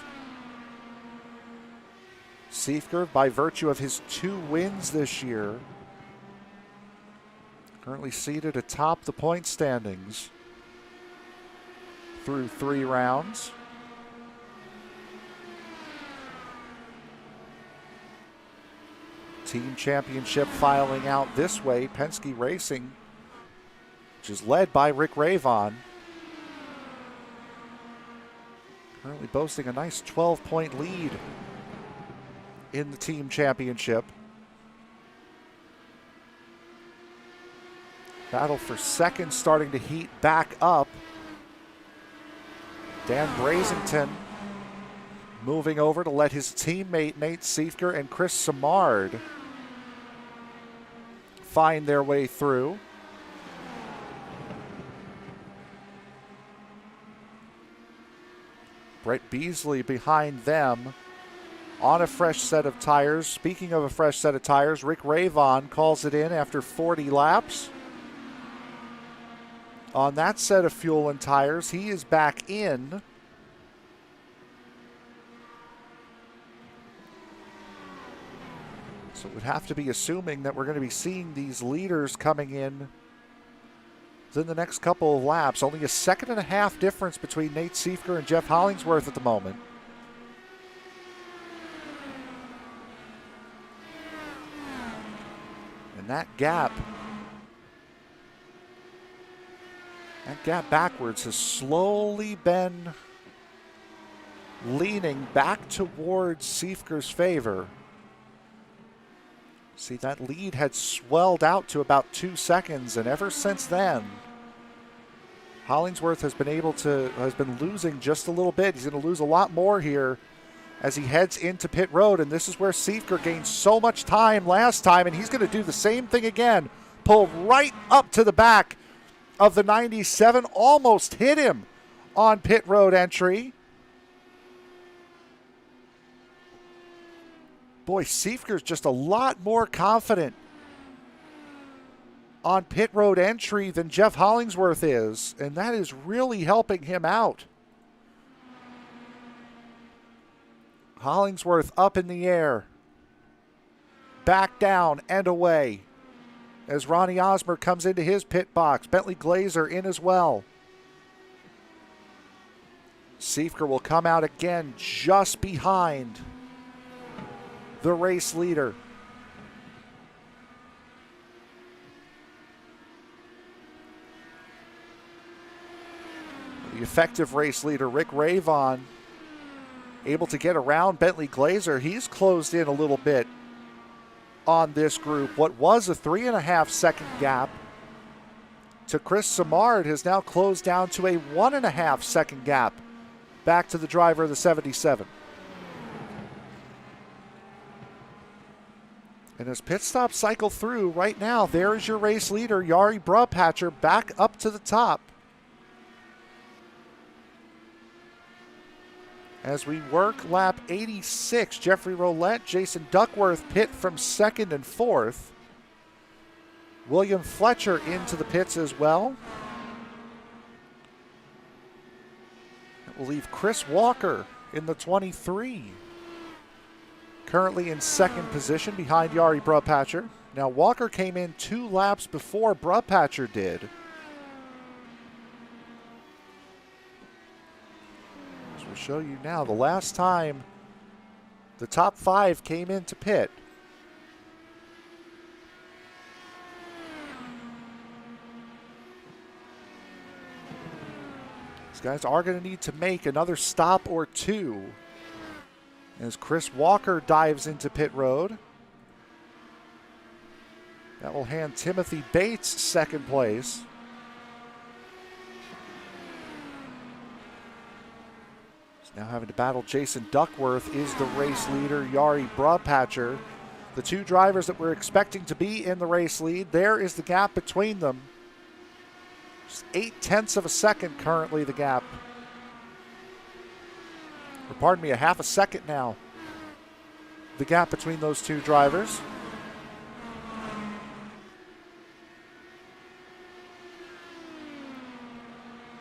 Siefker, by virtue of his 2 wins this year, currently seated atop the point standings through 3 rounds. Team championship filing out this way. Penske Racing, which is led by Rick Ravon, currently boasting a nice 12-point lead in the team championship. Battle for second starting to heat back up. Dan Brazington moving over to let his teammate Nate Siefker and Chris Simard find their way through. Brett Beasley behind them on a fresh set of tires. Speaking of a fresh set of tires, Rick Ravon calls it in after 40 laps. On that set of fuel and tires, he is back in. So it would have to be assuming that we're going to be seeing these leaders coming in within the next couple of laps. Only a 1.5 second difference between Nate Siefker and Jeff Hollingsworth at the moment. And that gap backwards has slowly been leaning back towards Siefker's favor. See, that lead had swelled out to about 2 seconds, and ever since then, Hollingsworth has been losing just a little bit. He's going to lose a lot more here as he heads into pit road, and this is where Siefker gained so much time last time, and he's going to do the same thing again. Pull right up to the back of the 97, almost hit him on pit road entry. Boy, Siefker's just a lot more confident on pit road entry than Jeff Hollingsworth is, and that is really helping him out. Hollingsworth up in the air, back down and away as Ronnie Osmer comes into his pit box. Bentley Glazer in as well. Siefker will come out again just behind the race leader. The effective race leader, Rick Ravon, able to get around Bentley Glazer. He's closed in a little bit on this group. What was a 3.5 second gap to Chris Simard has now closed down to a 1.5 second gap back to the driver of the 77. And as pit stops cycle through right now, there is your race leader, Jari Bruphatcher, back up to the top. As we work lap 86, Jeffrey Roulette, Jason Duckworth pit from second and fourth. William Fletcher into the pits as well. That will leave Chris Walker in the 23. Currently in second position behind Jari Bruphatcher. Now Walker came in 2 laps before Bruphatcher did. As we'll show you now, the last time the top 5 came into pit. These guys are going to need to make another stop or 2 as Chris Walker dives into pit road. That will hand Timothy Bates second place. Now having to battle Jason Duckworth is the race leader, Jari Brabpatcher. The two drivers that we're expecting to be in the race lead, there is the gap between them. Just 0.8 of a second currently, the gap. Or pardon me, a half a second now. The gap between those two drivers.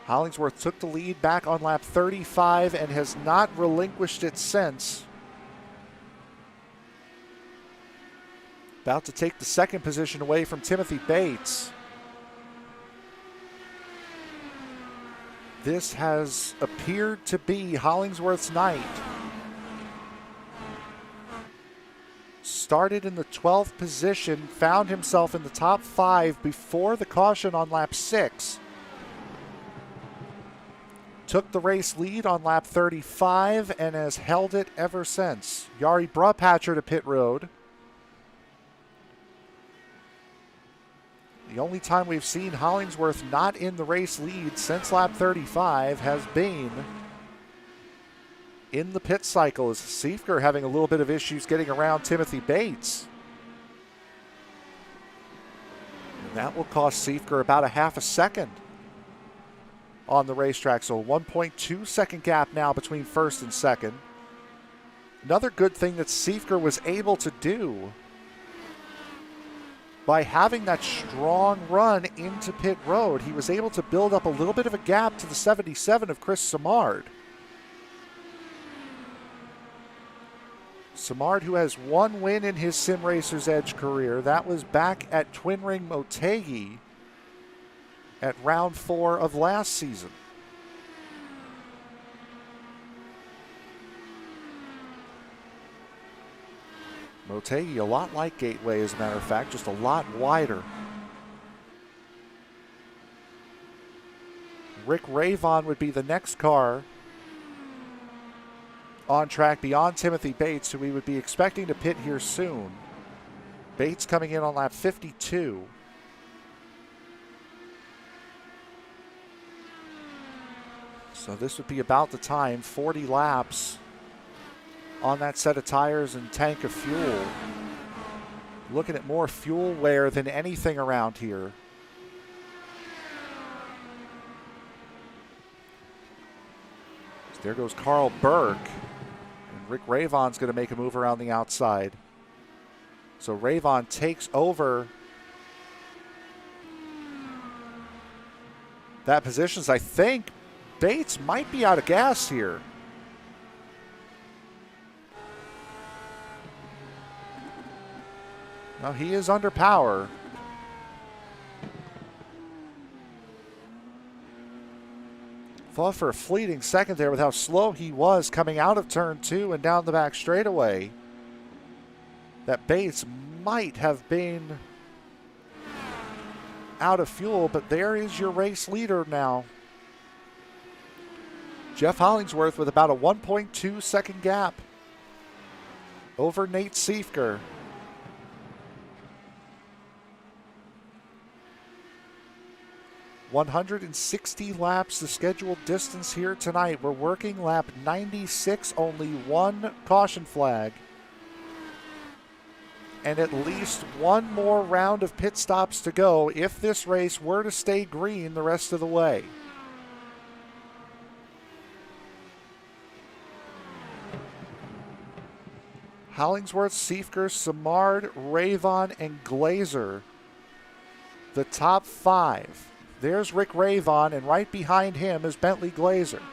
Hollingsworth took the lead back on lap 35 and has not relinquished it since. About to take the second position away from Timothy Bates. This has appeared to be Hollingsworth's night. Started in the 12th position, found himself in the top 5 before the caution on lap 6. Took the race lead on lap 35 and has held it ever since. Jari Brabpatcher to pit road. The only time we've seen Hollingsworth not in the race lead since lap 35 has been in the pit cycle, as Siefker having a little bit of issues getting around Timothy Bates. And that will cost Siefker about a half a second on the racetrack. So a 1.2 second gap now between first and second. Another good thing that Siefker was able to do by having that strong run into pit road, he was able to build up a little bit of a gap to the 77 of Chris Simard. Simard, who has one win in his Sim Racers Edge career. That was back at Twin Ring Motegi at round 4 of last season. Motegi, a lot like Gateway, as a matter of fact, just a lot wider. Rick Ravon would be the next car on track beyond Timothy Bates, who we would be expecting to pit here soon. Bates coming in on lap 52. So this would be about the time, 40 laps on that set of tires and tank of fuel. Looking at more fuel wear than anything around here. So there goes Carl Berg. And Rick Ravon's going to make a move around the outside. So Ravon takes over that position. I think Bates might be out of gas here. No, he is under power. Thought for a fleeting second there with how slow he was coming out of turn 2 and down the back straightaway that Bates might have been out of fuel, but there is your race leader now. Jeff Hollingsworth with about a 1.2 second gap over Nate Siefker. $160 laps, the scheduled distance here tonight. We're working lap 96, only one caution flag. And at least one more round of pit stops to go if this race were to stay green the rest of the way. Hollingsworth, Siefker, Simard, Ravon, and Glazer, the top 5. There's Rick Ravon, and right behind him is Bentley Glazer.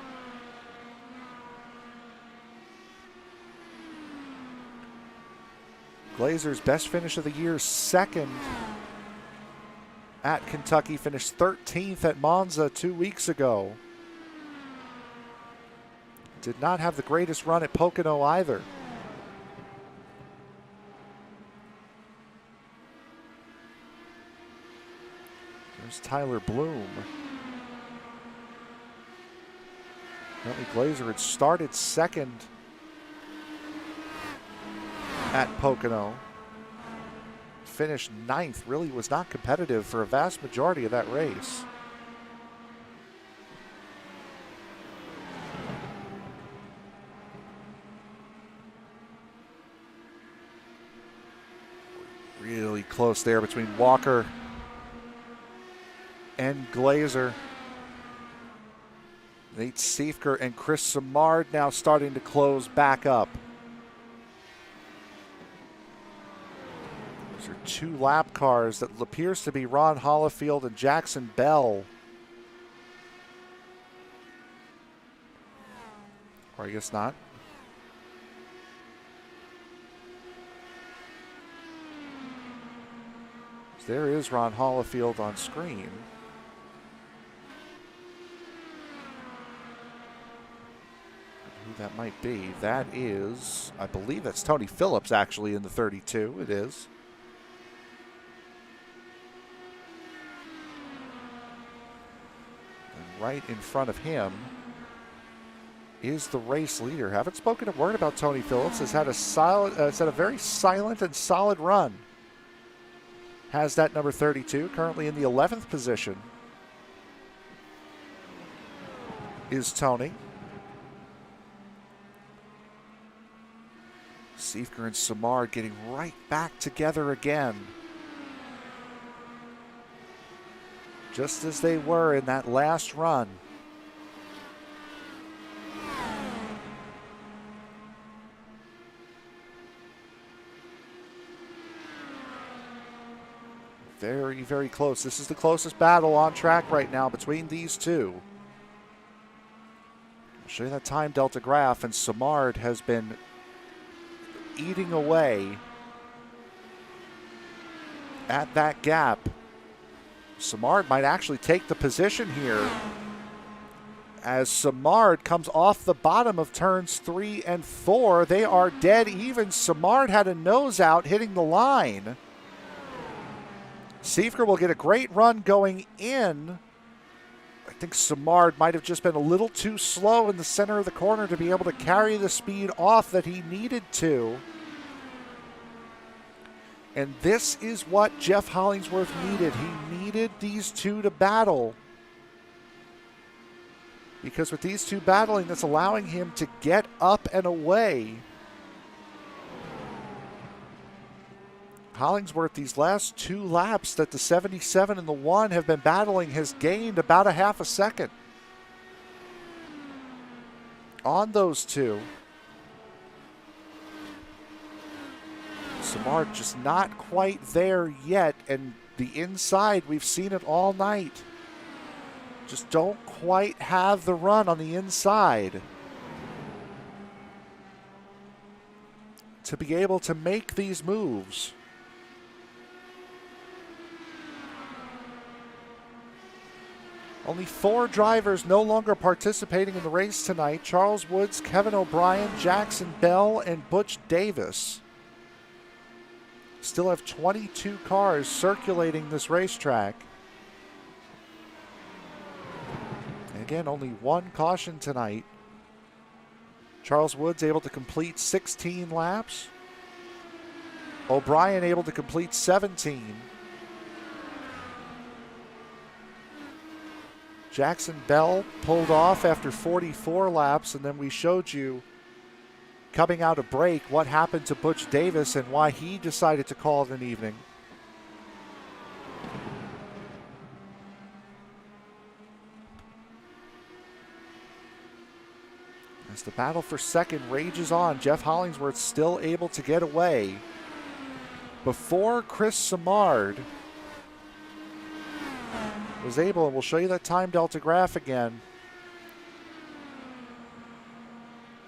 Glazer's best finish of the year, second at Kentucky, finished 13th at Monza 2 weeks ago. Did not have the greatest run at Pocono either. There's Tyler Bloom. Bentley Glazer had started second at Pocono. Finished 9th. Really was not competitive for a vast majority of that race. close there between Walker and Glazer. Nate Siefker and Chris Simard now starting to close back up. Those are 2 lap cars that appears to be Ron Holifield and Jackson Bell. Or I guess not. There is Ron Holifield on screen. Who that might be, that is, I believe that's Tony Phillips actually in the 32. It is. And right in front of him is the race leader. Haven't spoken a word about Tony Phillips. Has had a very silent and solid run. Has that number 32, currently in the 11th position is Tony. Siefker and Simard getting right back together again. Just as they were in that last run. Very, very close. This is the closest battle on track right now between these two. I'll show you that time delta graph, and Simard has been eating away at that gap. Simard might actually take the position here as Simard comes off the bottom of turns 3 and 4. They are dead even. Simard had a nose out hitting the line. Siefker will get a great run going in. I think Simard might have just been a little too slow in the center of the corner to be able to carry the speed off that he needed to. And this is what Jeff Hollingsworth needed. He needed these two to battle. Because with these two battling, that's allowing him to get up and away. Hollingsworth, these last 2 laps that the 77 and the 1 have been battling, has gained about a half a second on those two. Simard just not quite there yet, and the inside, we've seen it all night. Just don't quite have the run on the inside to be able to make these moves. Only 4 drivers no longer participating in the race tonight. Charles Woods, Kevin O'Brien, Jackson Bell, and Butch Davis. Still have 22 cars circulating this racetrack. And again, only 1 caution tonight. Charles Woods able to complete 16 laps. O'Brien able to complete 17. Jackson Bell pulled off after 44 laps, and then we showed you coming out of break what happened to Butch Davis and why he decided to call it an evening. As the battle for second rages on, Jeff Hollingsworth still able to get away before Chris Simard was able, and we'll show you that time delta graph again.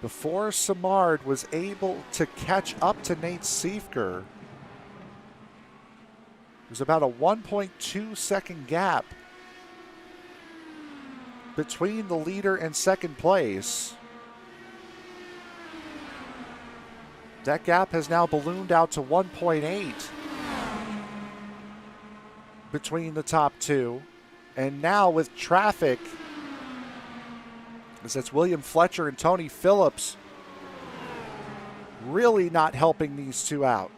Before Simard was able to catch up to Nate Siefker, it was about a 1.2 second gap between the leader and second place. That gap has now ballooned out to 1.8 between the top two. And now with traffic, as it's William Fletcher and Tony Phillips really not helping these two out.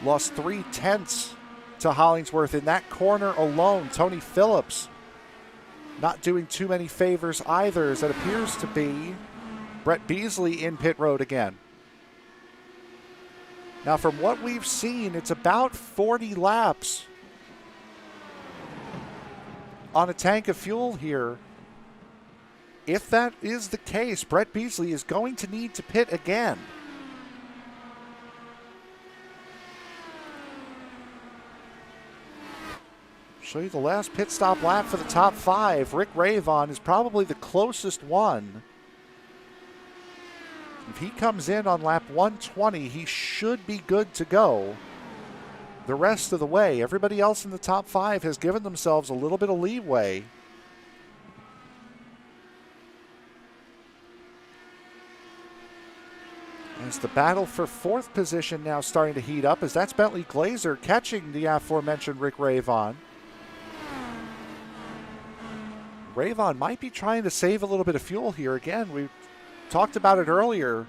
Lost 3/10 to Hollingsworth in that corner alone. Tony Phillips not doing too many favors either, as it appears to be Brett Beasley in pit road again. Now, from what we've seen, it's about 40 laps on a tank of fuel here. If that is the case, Brett Beasley is going to need to pit again. Show you the last pit stop lap for the top 5. Rick Ravon is probably the closest one. If he comes in on lap 120, he should be good to go the rest of the way. Everybody else in the top 5 has given themselves a little bit of leeway. As the battle for 4th position now starting to heat up, as that's Bentley Glazer catching the aforementioned Rick Ravon. Ravon might be trying to save a little bit of fuel here. Again, we talked about it earlier.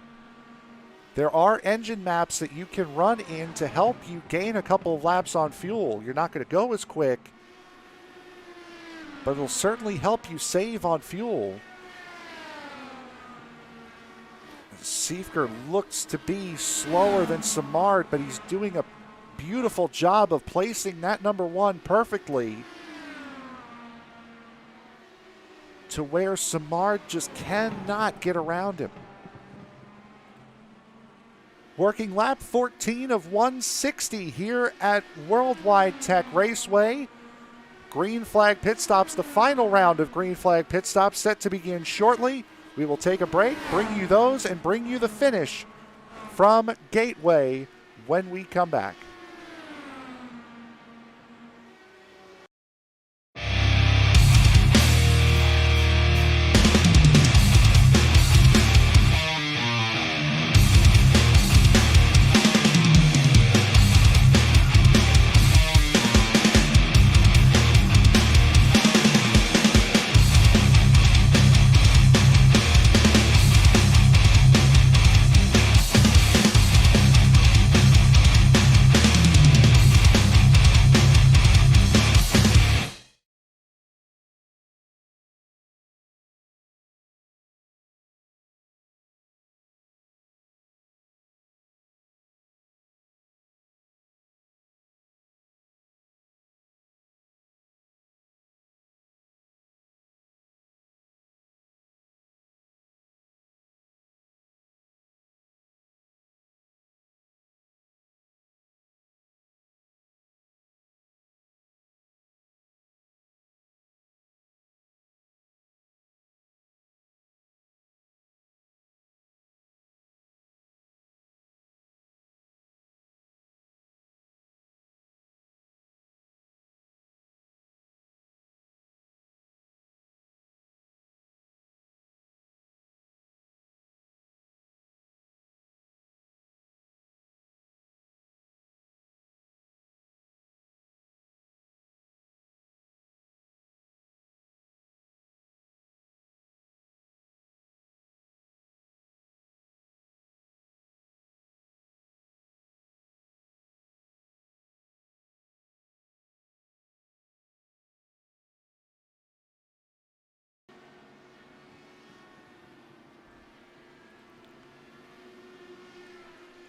There are engine maps that you can run in to help you gain a couple of laps on fuel. You're not going to go as quick, but it'll certainly help you save on fuel. Siefker looks to be slower than Simard, but he's doing a beautiful job of placing that number 1 perfectly to where Simard just cannot get around him. Working lap 14 of 160 here at Worldwide Tech Raceway. Green flag pit stops, the final round of green flag pit stops set to begin shortly. We will take a break, bring you those, and bring you the finish from Gateway when we come back.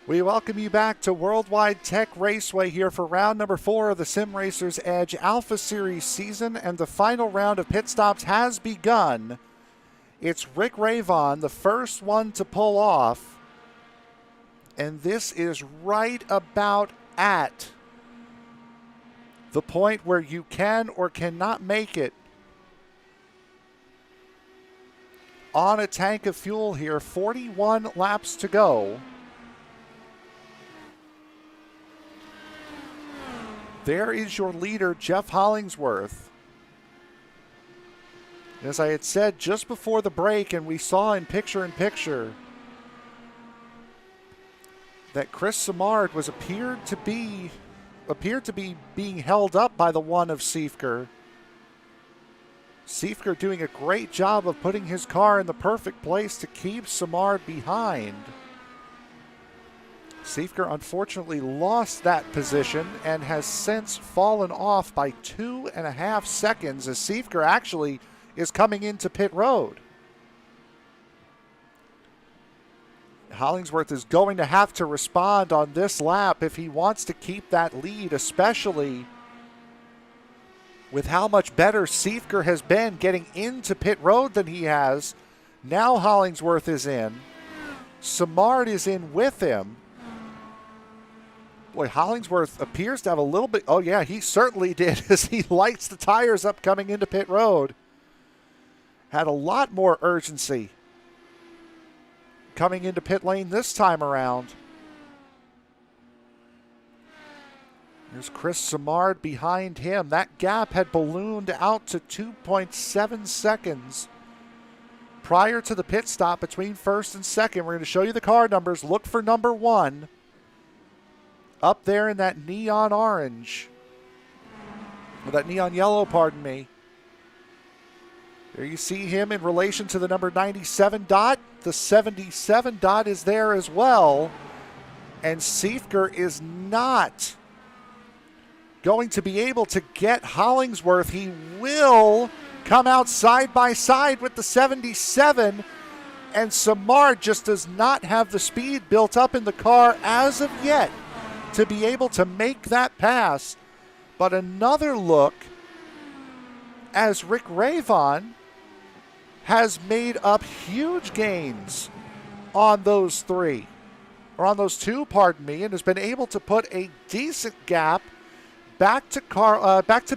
We welcome you back to Worldwide Tech Raceway here for round number 4 of the Sim Racers Edge Alpha Series season, and the final round of pit stops has begun. It's Rick Ravon, the first one to pull off, and this is right about at the point where you can or cannot make it on a tank of fuel here. 41 laps to go. There is your leader, Jeff Hollingsworth. As I had said just before the break, and we saw in picture-in-picture, that Chris Simard appeared to be being held up by the one of Siefker. Siefker doing a great job of putting his car in the perfect place to keep Simard behind. Siefker unfortunately lost that position and has since fallen off by 2.5 seconds as Siefker actually is coming into pit road. Hollingsworth is going to have to respond on this lap if he wants to keep that lead, especially with how much better Siefker has been getting into pit road than he has. Now Hollingsworth is in. Simard is in with him. Boy, Hollingsworth appears to have a little bit. Oh, yeah, he certainly did as he lights the tires up coming into pit road. Had a lot more urgency coming into pit lane this time around. There's Chris Simard behind him. That gap had ballooned out to 2.7 seconds prior to the pit stop between first and second. We're going to show you the car numbers. Look for number 1 up there in that neon orange. Or that neon yellow, pardon me. There you see him in relation to the number 97 dot. The 77 dot is there as well. And Siefker is not going to be able to get Hollingsworth. He will come out side by side with the 77. And Simard just does not have the speed built up in the car as of yet to be able to make that pass. But another look as Rick Ravon has made up huge gains on those two, pardon me, and has been able to put a decent gap back to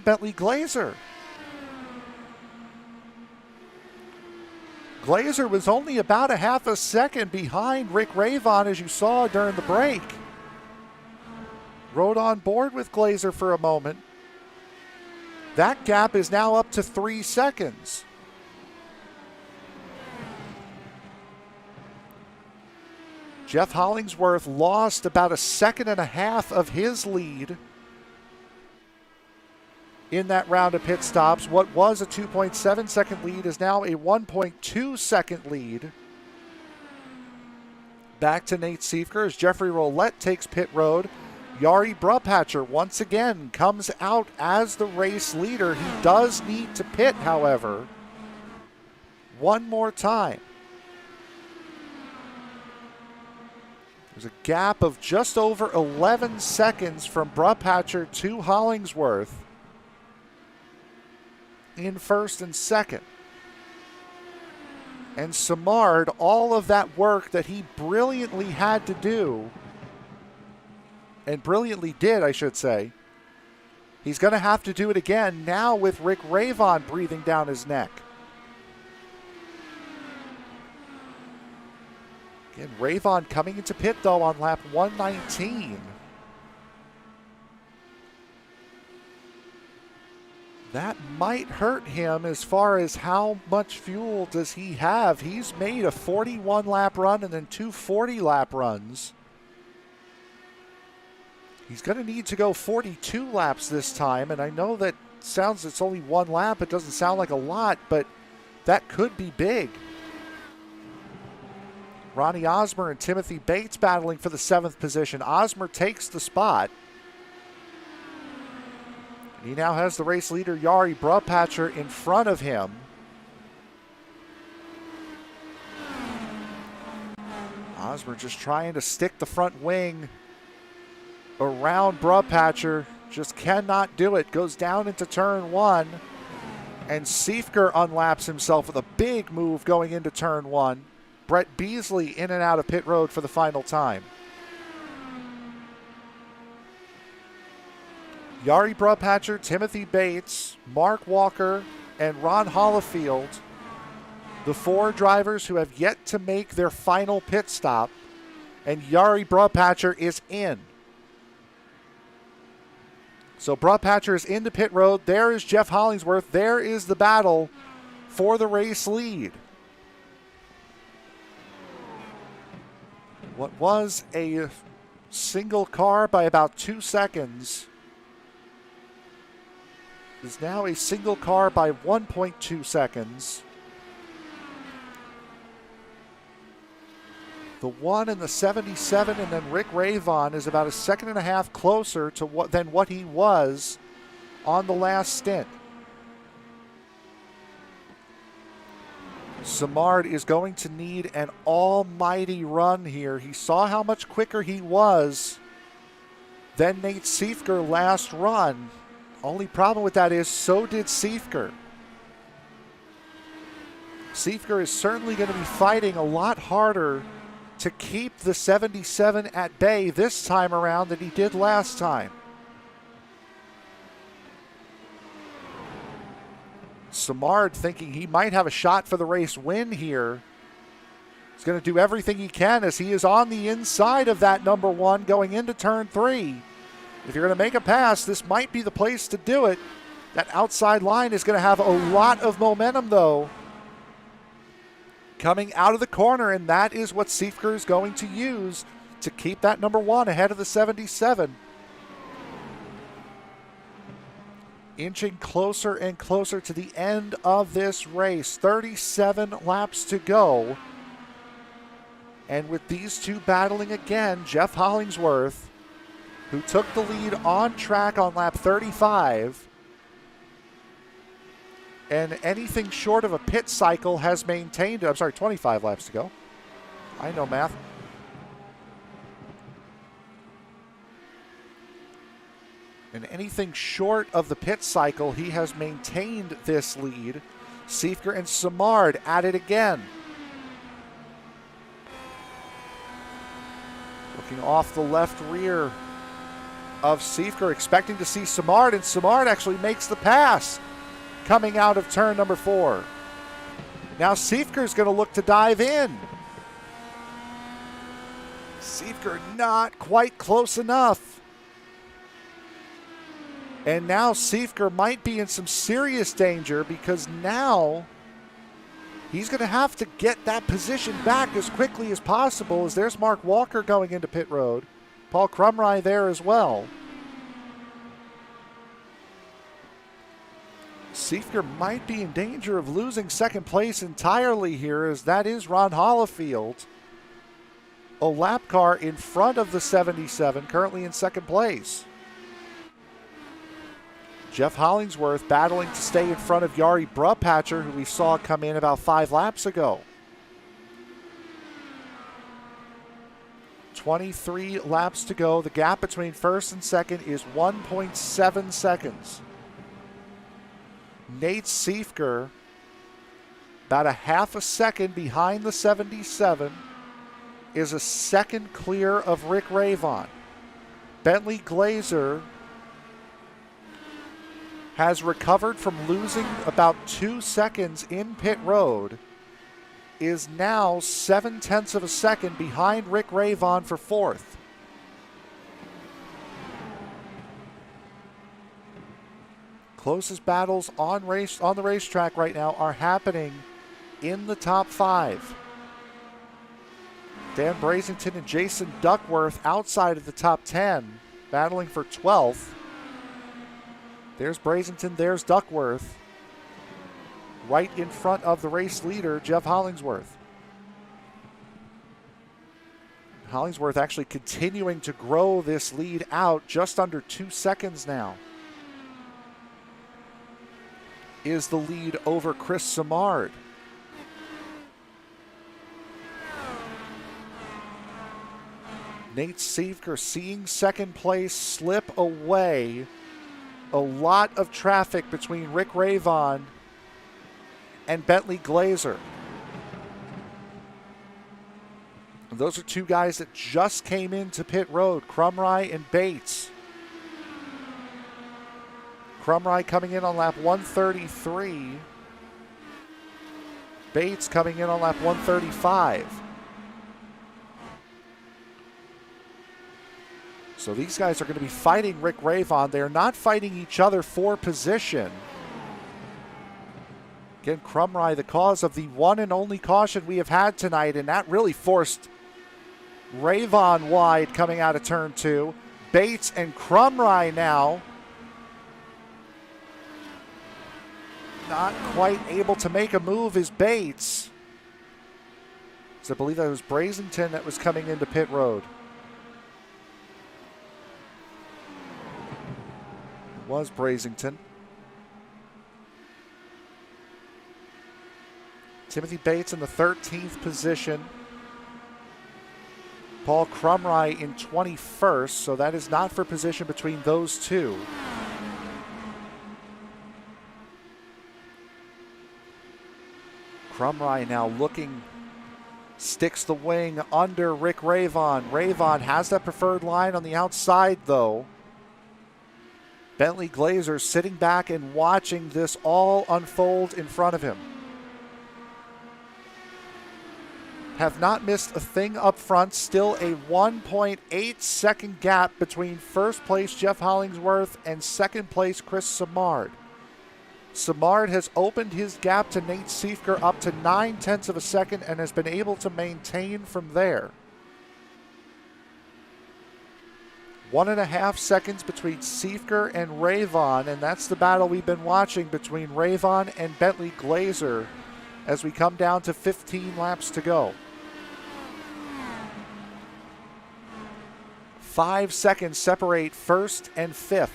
Bentley Glazer. Glazer was only about a half a second behind Rick Ravon, as you saw during the break. Rode on board with Glazer for a moment. That gap is now up to 3 seconds. Jeff Hollingsworth lost about a second and a half of his lead in that round of pit stops. What was a 2.7 second lead is now a 1.2 second lead. Back to Nate Siefker as Jeffrey Roulette takes pit road. Jari Brupatcher once again comes out as the race leader. He does need to pit, however, one more time. There's a gap of just over 11 seconds from Brupatcher to Hollingsworth in first and second. And Simard, all of that work that he brilliantly had to do, and brilliantly did, I should say, he's going to have to do it again now with Rick Ravon breathing down his neck. Again, Ravon coming into pit, though, on lap 119. That might hurt him as far as how much fuel does he have. He's made a 41-lap run and then 2 40-lap runs. He's going to need to go 42 laps this time, and I know that sounds it's only 1 lap. It doesn't sound like a lot, but that could be big. Ronnie Osmer and Timothy Bates battling for the 7th position. Osmer takes the spot. And he now has the race leader, Jari Brupatcher, in front of him. Osmer just trying to stick the front wing around Brupatcher. Just cannot do it. Goes down into turn 1. And Siefker unlaps himself with a big move going into turn 1. Brett Beasley in and out of pit road for the final time. Jari Brupatcher, Timothy Bates, Mark Walker, and Ron Hollifield, the 4 drivers who have yet to make their final pit stop, and Jari Brupatcher is in. So Brupatcher is into pit road. There is Jeff Hollingsworth. There is the battle for the race lead. What was a single car by about 2 seconds is now a single car by 1.2 seconds. The 1 and the 77, and then Rick Ravon is about a second and a half closer to than what he was on the last stint. Simard is going to need an almighty run here. He saw how much quicker he was than Nate Siefker last run. Only problem with that is so did Siefker. Siefker is certainly going to be fighting a lot harder to keep the 77 at bay this time around than he did last time. Simard thinking he might have a shot for the race win here. He's going to do everything he can as he is on the inside of that number one going into turn 3. If you're going to make a pass, this might be the place to do it. That outside line is going to have a lot of momentum, though, coming out of the corner, and that is what Siefker is going to use to keep that number one ahead of the 77. Inching closer and closer to the end of this race. 37 laps to go. And with these two battling again, Jeff Hollingsworth, who took the lead on track on lap 35, and anything short of a pit cycle has maintained, 25 laps to go. I know math. And anything short of the pit cycle, he has maintained this lead. Siefker and Simard at it again. Looking off the left rear of Siefker, expecting to see Simard, and Simard actually makes the pass coming out of turn number 4. Now Siefker's going to look to dive in. Siefker not quite close enough. And now Siefker might be in some serious danger because now he's going to have to get that position back as quickly as possible, as there's Mark Walker going into pit road. Paul Krumrie there as well. Siefker might be in danger of losing second place entirely here, as that is Ron Holifield, a lap car in front of the 77, currently in second place. Jeff Hollingsworth battling to stay in front of Jari Brupatcher, who we saw come in about 5 laps ago. 23 laps to go. The gap between first and second is 1.7 seconds. Nate Siefker, about a half a second behind the 77, is a second clear of Rick Ravon. Bentley Glazer has recovered from losing about 2 seconds in pit road, is now 0.7 of a second behind Rick Ravon for 4th. Closest battles on the racetrack right now are happening in the top 5. Dan Brazington and Jason Duckworth outside of the top 10, battling for 12th. There's Brazington, there's Duckworth, right in front of the race leader, Jeff Hollingsworth. Hollingsworth actually continuing to grow this lead out, just under 2 seconds now is the lead over Chris Simard. Nate Siefker seeing second place slip away. A lot of traffic between Rick Ravon and Bentley Glazer. Those are two guys that just came into pit road, Krumrie and Bates. Krumrie coming in on lap 133. Bates coming in on lap 135. So these guys are going to be fighting Rick Ravon. They're not fighting each other for position. Again, Krumrie, the cause of the one and only caution we have had tonight, and that really forced Ravon wide coming out of turn 2. Bates and Krumrie now not quite able to make a move is Bates. So I believe that was Brazington that was coming into pit road. Was Brazington. Timothy Bates in the 13th position. Paul Krumrie in 21st, so that is not for position between those two. Krumrie now looking, sticks the wing under Rick Ravon. Ravon has that preferred line on the outside, though. Bentley Glazer sitting back and watching this all unfold in front of him. Have not missed a thing up front. Still a 1.8 second gap between first place Jeff Hollingsworth and second place Chris Simard. Simard has opened his gap to Nate Siefker up to 0.9 of a second and has been able to maintain from there. 1.5 seconds between Siefker and Ravon, and that's the battle we've been watching between Ravon and Bentley Glazer as we come down to 15 laps to go. 5 seconds separate first and fifth.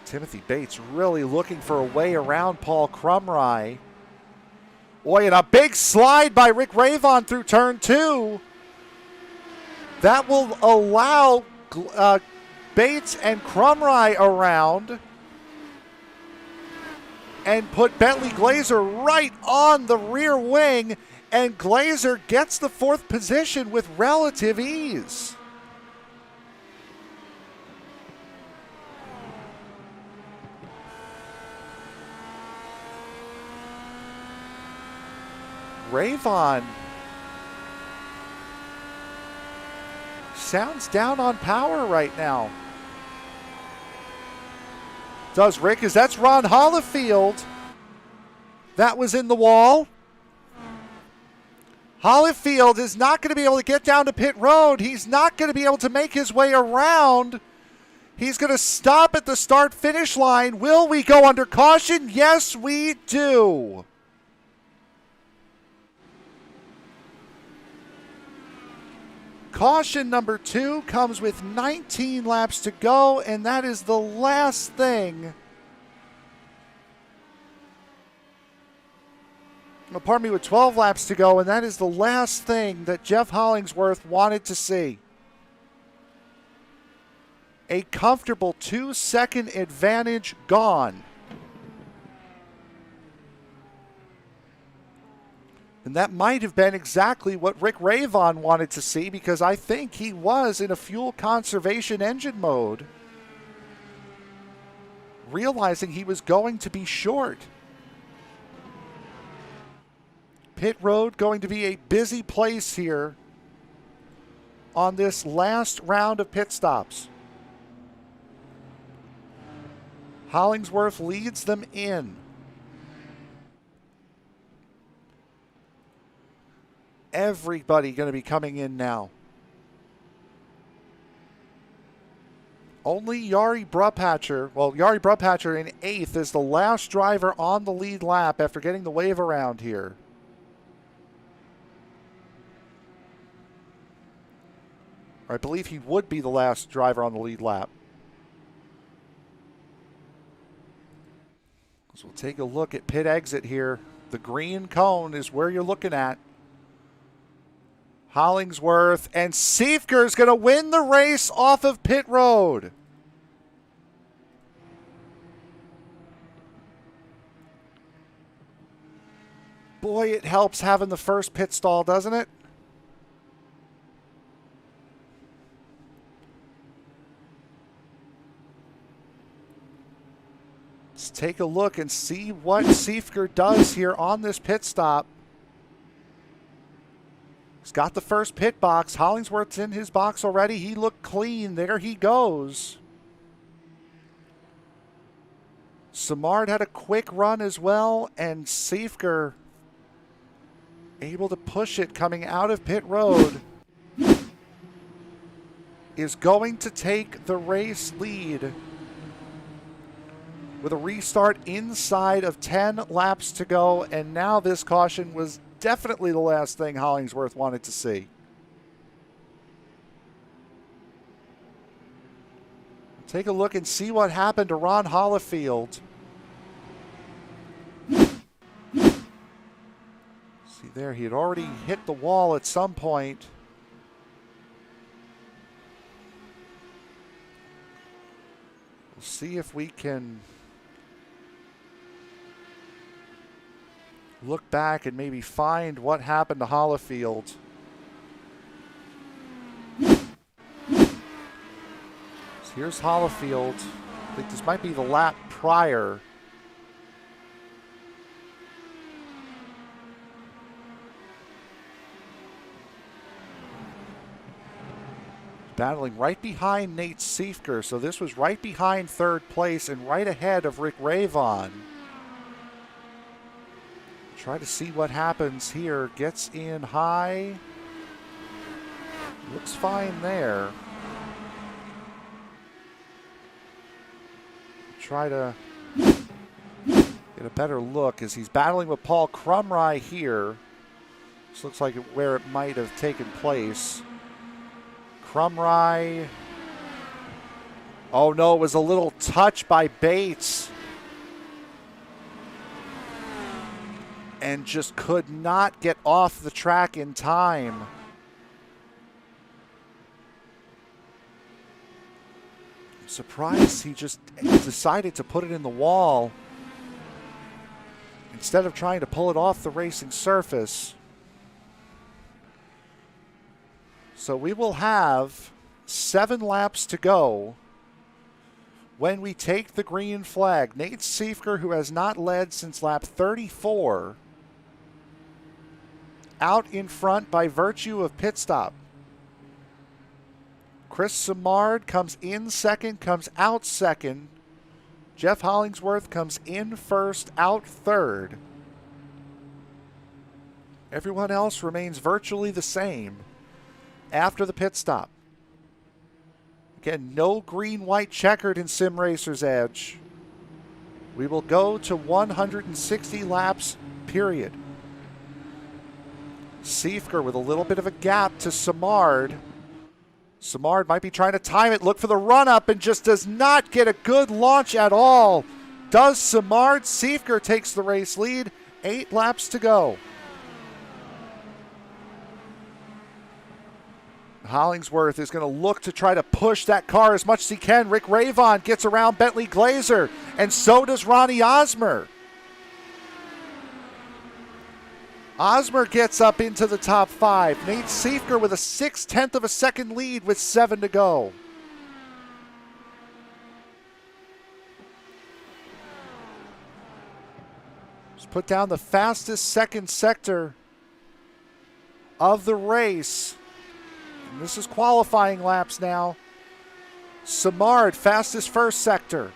Timothy Bates really looking for a way around Paul Krumrie. Boy, and a big slide by Rick Ravon through turn 2. That will allow Bates and Krumrie around and put Bentley Glazer right on the rear wing, and Glazer gets the 4th position with relative ease. Ravon sounds down on power right now. Does Rick, as that's Ron Hollifield. That was in the wall. Hollifield is not going to be able to get down to pit road. He's not going to be able to make his way around. He's going to stop at the start-finish line. Will we go under caution? Yes, we do. Caution number 2 comes with 19 laps to go, and that is the last thing. Oh, pardon me, with 12 laps to go, and that is the last thing that Jeff Hollingsworth wanted to see. A comfortable 2-second advantage gone. And that might have been exactly what Rick Ravon wanted to see, because I think he was in a fuel conservation engine mode, realizing he was going to be short. Pit road going to be a busy place here on this last round of pit stops. Hollingsworth leads them in. Everybody going to be coming in now. Only Jari Brupatcher, Jari Brupatcher in 8th is the last driver on the lead lap after getting the wave around here. I believe he would be the last driver on the lead lap. So we'll take a look at pit exit here. The green cone is where you're looking at. Hollingsworth and Siefker is going to win the race off of pit road. Boy, it helps having the first pit stall, doesn't it? Let's take a look and see what Siefker does here on this pit stop. He's got the first pit box. Hollingsworth's in his box already. He looked clean. There he goes. Simard had a quick run as well, and Siefker able to push it coming out of pit road. Is going to take the race lead with a restart inside of 10 laps to go, and now this caution was definitely the last thing Hollingsworth wanted to see. Take a look and see what happened to Ron Hollifield. there. He had already hit the wall at some point. We'll see if we can look back and maybe find what happened to Hollifield. So here's Hollifield. I think this might be the lap prior. Battling right behind Nate Siefker, so this was right behind third place and right ahead of Rick Ravon. Try to see what happens here. Gets in high. Looks fine there. Try to get a better look as he's battling with Paul Krumrie here. This looks like where it might have taken place. Krumrie. Oh no, it was a little touch by Bates. And just could not get off the track in time. I'm surprised he just decided to put it in the wall instead of trying to pull it off the racing surface. So we will have 7 laps to go when we take the green flag. Nate Siefker, who has not led since lap 34, out in front by virtue of pit stop. Chris Simard comes in second, comes out second. Jeff Hollingsworth comes in first, out third. Everyone else remains virtually the same after the pit stop. Again, no green-white checkered in Sim Racer's Edge. We will go to 160 laps, period. Siefker with a little bit of a gap to Simard. Simard might be trying to time it, look for the run-up, and just does not get a good launch at all. Does Simard? Siefker takes the race lead. 8 laps to go. Hollingsworth is going to look to try to push that car as much as he can. Rick Ravon gets around Bentley Glazer, and so does Ronnie Osmer. Osmer gets up into the top 5. Nate Siefker with a 0.6 of a second lead with 7 to go. Let's put down the fastest second sector of the race. And this is qualifying laps now. Simard, fastest first sector.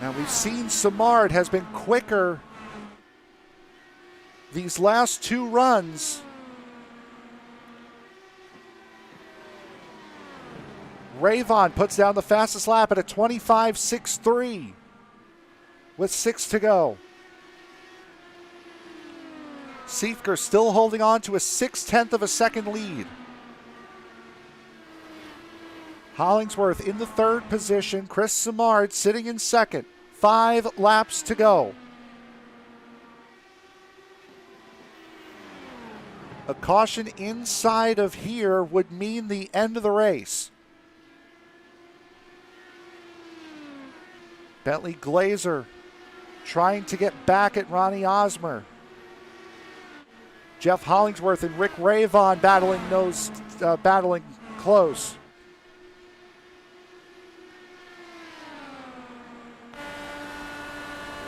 Now we've seen Simard has been quicker these last 2 runs. Ravon puts down the fastest lap at a 25.63 with 6 to go. Siefker still holding on to a 0.6 of a second lead. Hollingsworth in the 3rd position. Chris Simard sitting in 2nd. 5 laps to go. A caution inside of here would mean the end of the race. Bentley Glazer trying to get back at Ronnie Osmer. Jeff Hollingsworth and Rick Ravon battling close.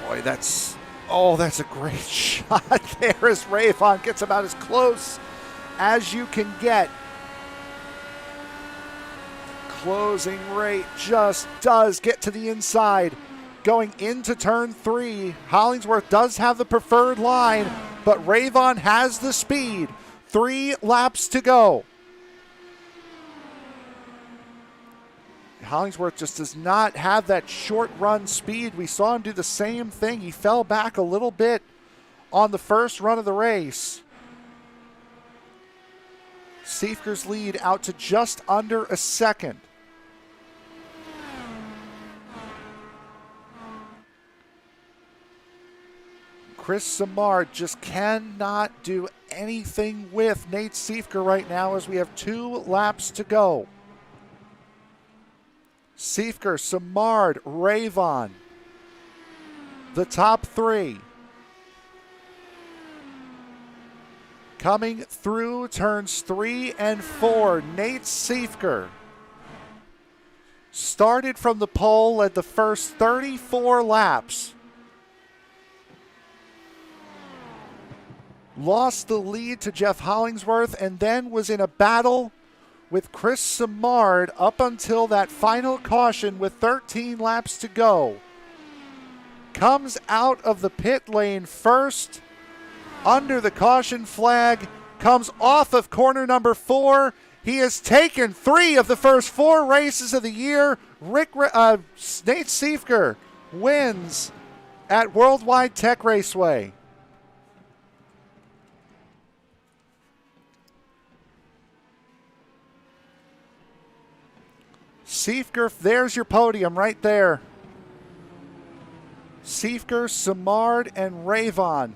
Boy, that's a great shot there as Ravon gets about as close as you can get. Closing rate just does get to the inside. Going into turn 3, Hollingsworth does have the preferred line, but Ravon has the speed. 3 laps to go. Hollingsworth just does not have that short run speed. We saw him do the same thing. He fell back a little bit on the first run of the race. Siefker's lead out to just under a second. Chris Simard just cannot do anything with Nate Siefker right now as we have 2 laps to go. Siefker, Simard, Ravon, the top 3. Coming through turns 3 and 4, Nate Siefker started from the pole, led the first 34 laps. Lost the lead to Jeff Hollingsworth and then was in a battle with Chris Simard up until that final caution with 13 laps to go. Comes out of the pit lane first under the caution flag, comes off of corner number 4. He has taken 3 of the first 4 races of the year. Nate Siefker wins at Worldwide Tech Raceway. Siefker, there's your podium right there. Siefker, Simard, and Ravon.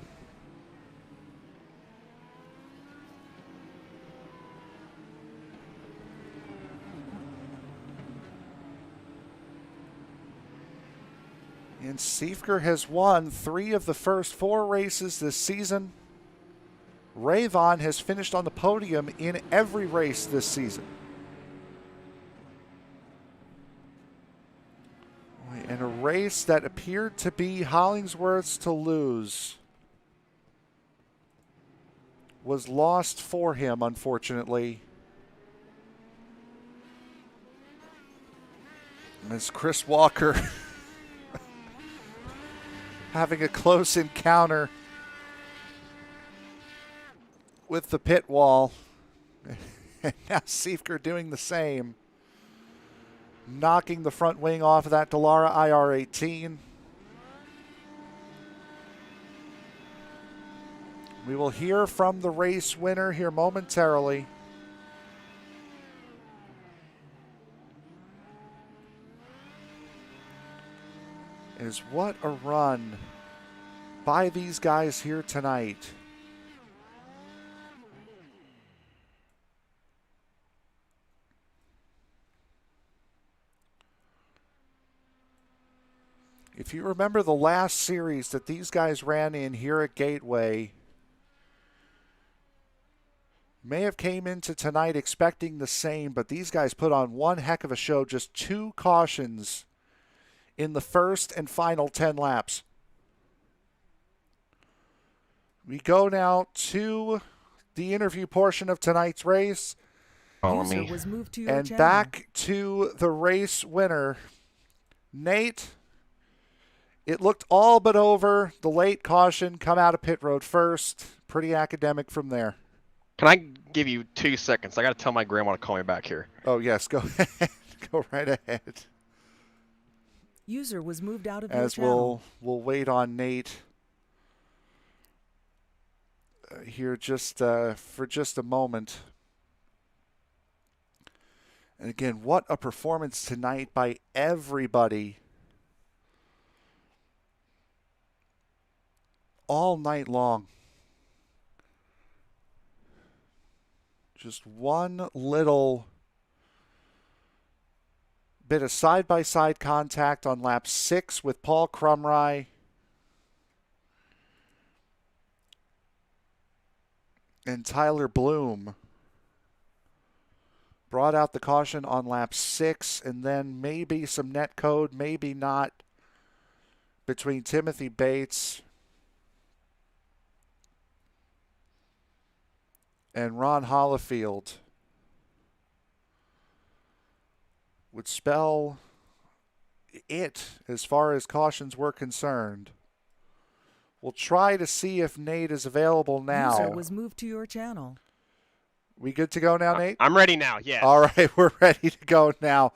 And Siefker has won 3 of the first 4 races this season. Ravon has finished on the podium in every race this season. In a race that appeared to be Hollingsworth's to lose, was lost for him, unfortunately. As Chris Walker having a close encounter with the pit wall. And now Siefker doing the same. Knocking the front wing off of that Dallara IR-18. We will hear from the race winner here momentarily. Is what a run by these guys here tonight. If you remember the last series that these guys ran in here at Gateway, may have came into tonight expecting the same, but these guys put on one heck of a show. Just 2 cautions in the first and final 10 laps. We go now to the interview portion of tonight's race. Was moved to your and channel. Back to the race winner. Nate, it looked all but over. The late caution, come out of pit road first. Pretty academic from there. Can I give you 2 seconds? I got to tell my grandma to call me back here. Oh, yes. Go ahead. Go right ahead. User was moved out of your As channel. we'll wait on Nate here just for just a moment. And again, what a performance tonight by everybody. All night long. Just one little bit of side-by-side contact on lap 6 with Paul Crumry. And Tyler Bloom brought out the caution on lap 6, and then maybe some net code, maybe not, between Timothy Bates and Ron Hollifield would spell it as far as cautions were concerned. We'll try to see if Nate is available now. User was moved to your channel. We good to go now, Nate? I'm ready now, yeah. All right, we're ready to go now.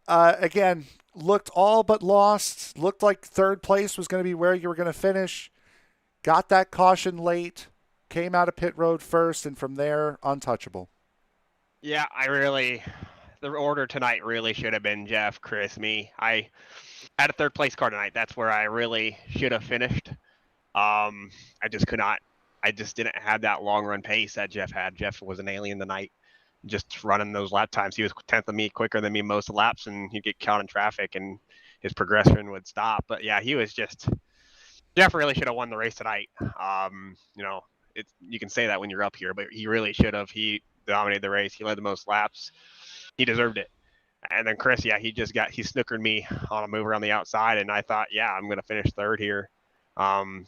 Again, looked all but lost. Looked like third place was going to be where you were going to finish. Got that caution late. Came out of pit road first, and from there, untouchable. Yeah, the order tonight really should have been Jeff, Chris, me. I had a third place car tonight. That's where I really should have finished. I just could not. I just didn't have that long run pace that Jeff had. Jeff was an alien tonight, just running those lap times. He was 10th of me, quicker than me most laps, and he'd get caught in traffic, and his progression would stop. But yeah, he was just. Jeff really should have won the race tonight. You can say that when you're up here, but he really should have. He dominated the race. He led the most laps. He deserved it. And then Chris, yeah, he snookered me on a move around the outside, and I thought, yeah, I'm going to finish third here.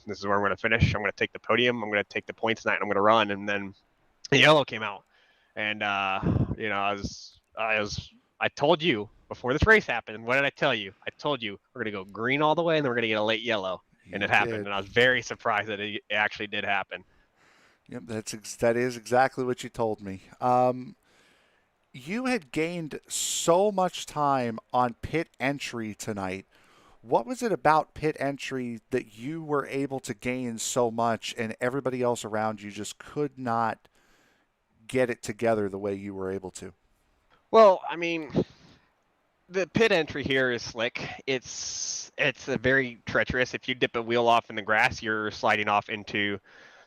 This is where I'm going to finish. I'm going to take the podium. I'm going to take the points tonight, and I'm going to run. And then the yellow came out, and I told you before this race happened. What did I tell you? I told you we're going to go green all the way, and then we're going to get a late yellow, and it happened. And I was very surprised that it actually did happen. Yep, that is exactly what you told me. You had gained so much time on pit entry tonight. What was it about pit entry that you were able to gain so much and everybody else around you just could not get it together the way you were able to? Well, I mean, the pit entry here is slick. It's a very treacherous. If you dip a wheel off in the grass, you're sliding off into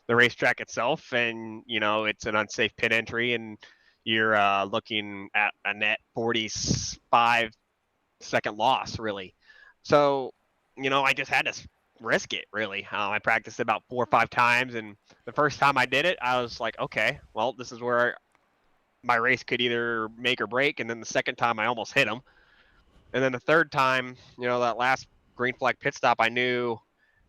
the racetrack itself, and it's an unsafe pit entry, and you're looking at a net 45-second loss, really. So, I just had to risk it, really. I practiced about 4 or 5 times, and the first time I did it, I was like, okay, well, this is where my race could either make or break. And then the second time, I almost hit him. And then the third time, that last green flag pit stop, I knew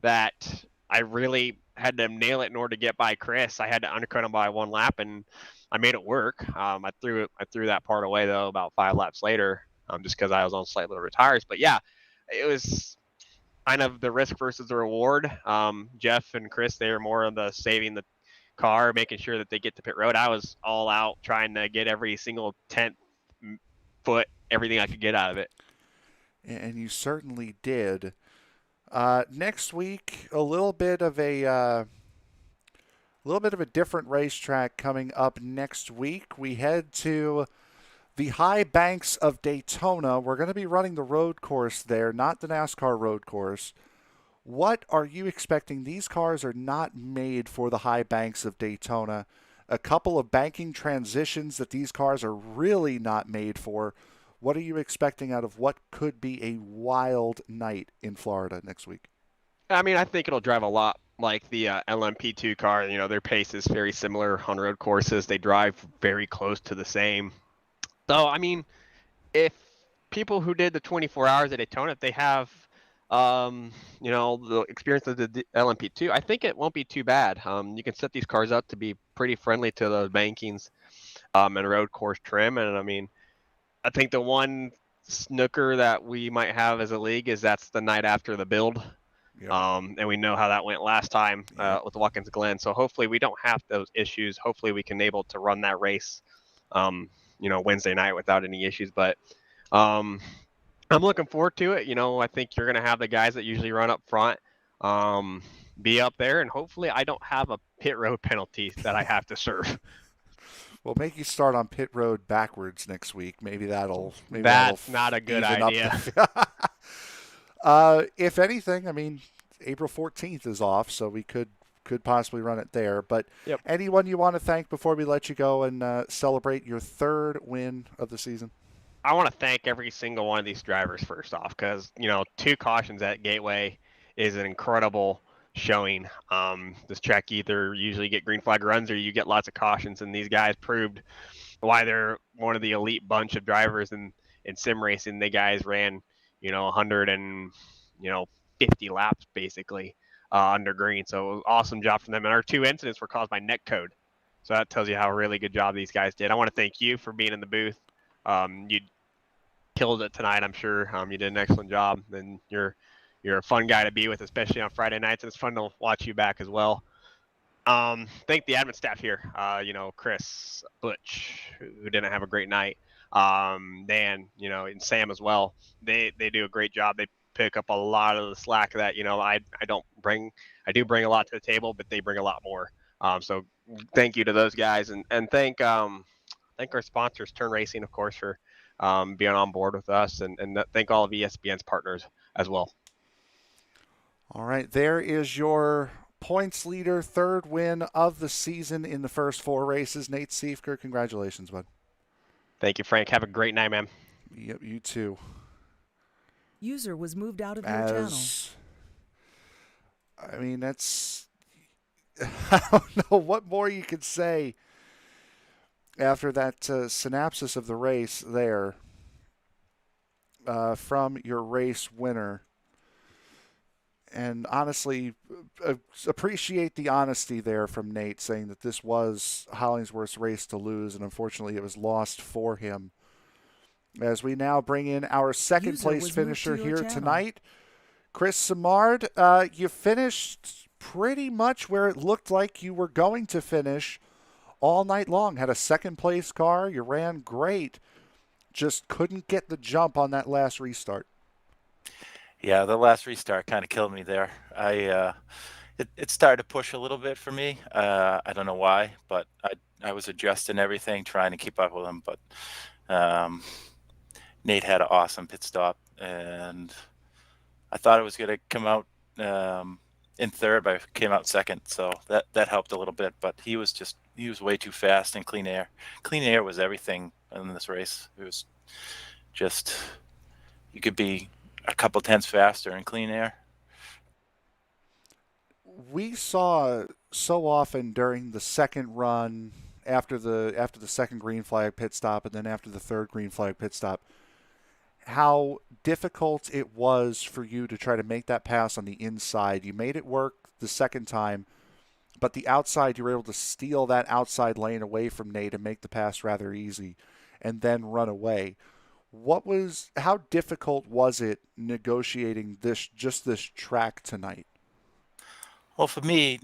that I really had to nail it in order to get by Chris. I had to undercut him by 1 lap, and I made it work. I threw that part away, though, about 5 laps later, just because I was on slightly lower tires. But yeah, it was kind of the risk versus the reward. Jeff and Chris, they were more of the saving the car, making sure that they get to pit road. I was all out trying to get every single 10th foot, everything I could get out of it. And you certainly did. Next week, a little bit of a different racetrack coming up next week. We head to the high banks of Daytona. We're going to be running the road course there, not the NASCAR road course. What are you expecting? These cars are not made for the high banks of Daytona. A couple of banking transitions that these cars are really not made for. What are you expecting out of what could be a wild night in Florida next week? I mean, I think it'll drive a lot like the LMP2 car. Their pace is very similar on road courses. They drive very close to the same. So, I mean, if people who did the 24 hours at Daytona, if they have, the experience of the LMP2, I think it won't be too bad. You can set these cars up to be pretty friendly to the bankings and road course trim. And I mean, I think the one snooker that we might have as a league is that's the night after the build. Yep. And we know how that went last time with Watkins Glen. So hopefully we don't have those issues. Hopefully we can able to run that race, Wednesday night without any issues. But I'm looking forward to it. I think you're going to have the guys that usually run up front be up there. And hopefully I don't have a pit road penalty that I have to serve. We'll make you start on pit road backwards next week. That's not a good idea. If anything, I mean, April 14th is off, so we could possibly run it there. But yep. Anyone you want to thank before we let you go and celebrate your 3rd win of the season? I want to thank every single one of these drivers first off, because 2 cautions at Gateway is an incredible showing. This track either usually get green flag runs or you get lots of cautions, and these guys proved why they're one of the elite bunch of drivers in sim racing. The guys ran 150 laps basically under green, so it was an awesome job from them. And our 2 incidents were caused by net code, so that tells you how really good job these guys did. I want to thank you for being in the booth. You killed it tonight. I'm sure you did an excellent job, and you're a fun guy to be with, especially on Friday nights, and it's fun to watch you back as well. Thank the admin staff here, Chris, Butch, who didn't have a great night, Dan, and Sam as well. They do a great job. They pick up a lot of the slack that I do bring a lot to the table, but they bring a lot more. So thank you to those guys, and thank our sponsors, Turn Racing, of course, for being on board with us, and thank all of ESPN's partners as well. All right, there is your points leader, third win of the season in the first 4 races. Nate Siefker, congratulations, bud. Thank you, Frank. Have a great night, man. Yep, you too. User was moved out of your channel. I mean, that's... I don't know what more you could say after that synopsis of the race there from your race winner. And honestly, appreciate the honesty there from Nate, saying that this was Hollingsworth's race to lose, and unfortunately it was lost for him. As we now bring in our second place finisher here tonight, Chris Simard. You finished pretty much where it looked like you were going to finish all night long. Had a second place car. You ran great. Just couldn't get the jump on that last restart. Yeah, the last restart kind of killed me there. It started to push a little bit for me. I don't know why, but I was adjusting everything, trying to keep up with him. But Nate had an awesome pit stop, and I thought it was going to come out in third, but I came out second, so that helped a little bit. But he was way too fast in clean air. Clean air was everything in this race. It was just, you could be a couple tenths faster in clean air. We saw so often during the second run, after the second green flag pit stop, and then after the third green flag pit stop, how difficult it was for you to try to make that pass on the inside. You made it work the second time, but the outside, you were able to steal that outside lane away from Nate and make the pass rather easy, and then run away. How difficult was it negotiating this track tonight? Well, for me,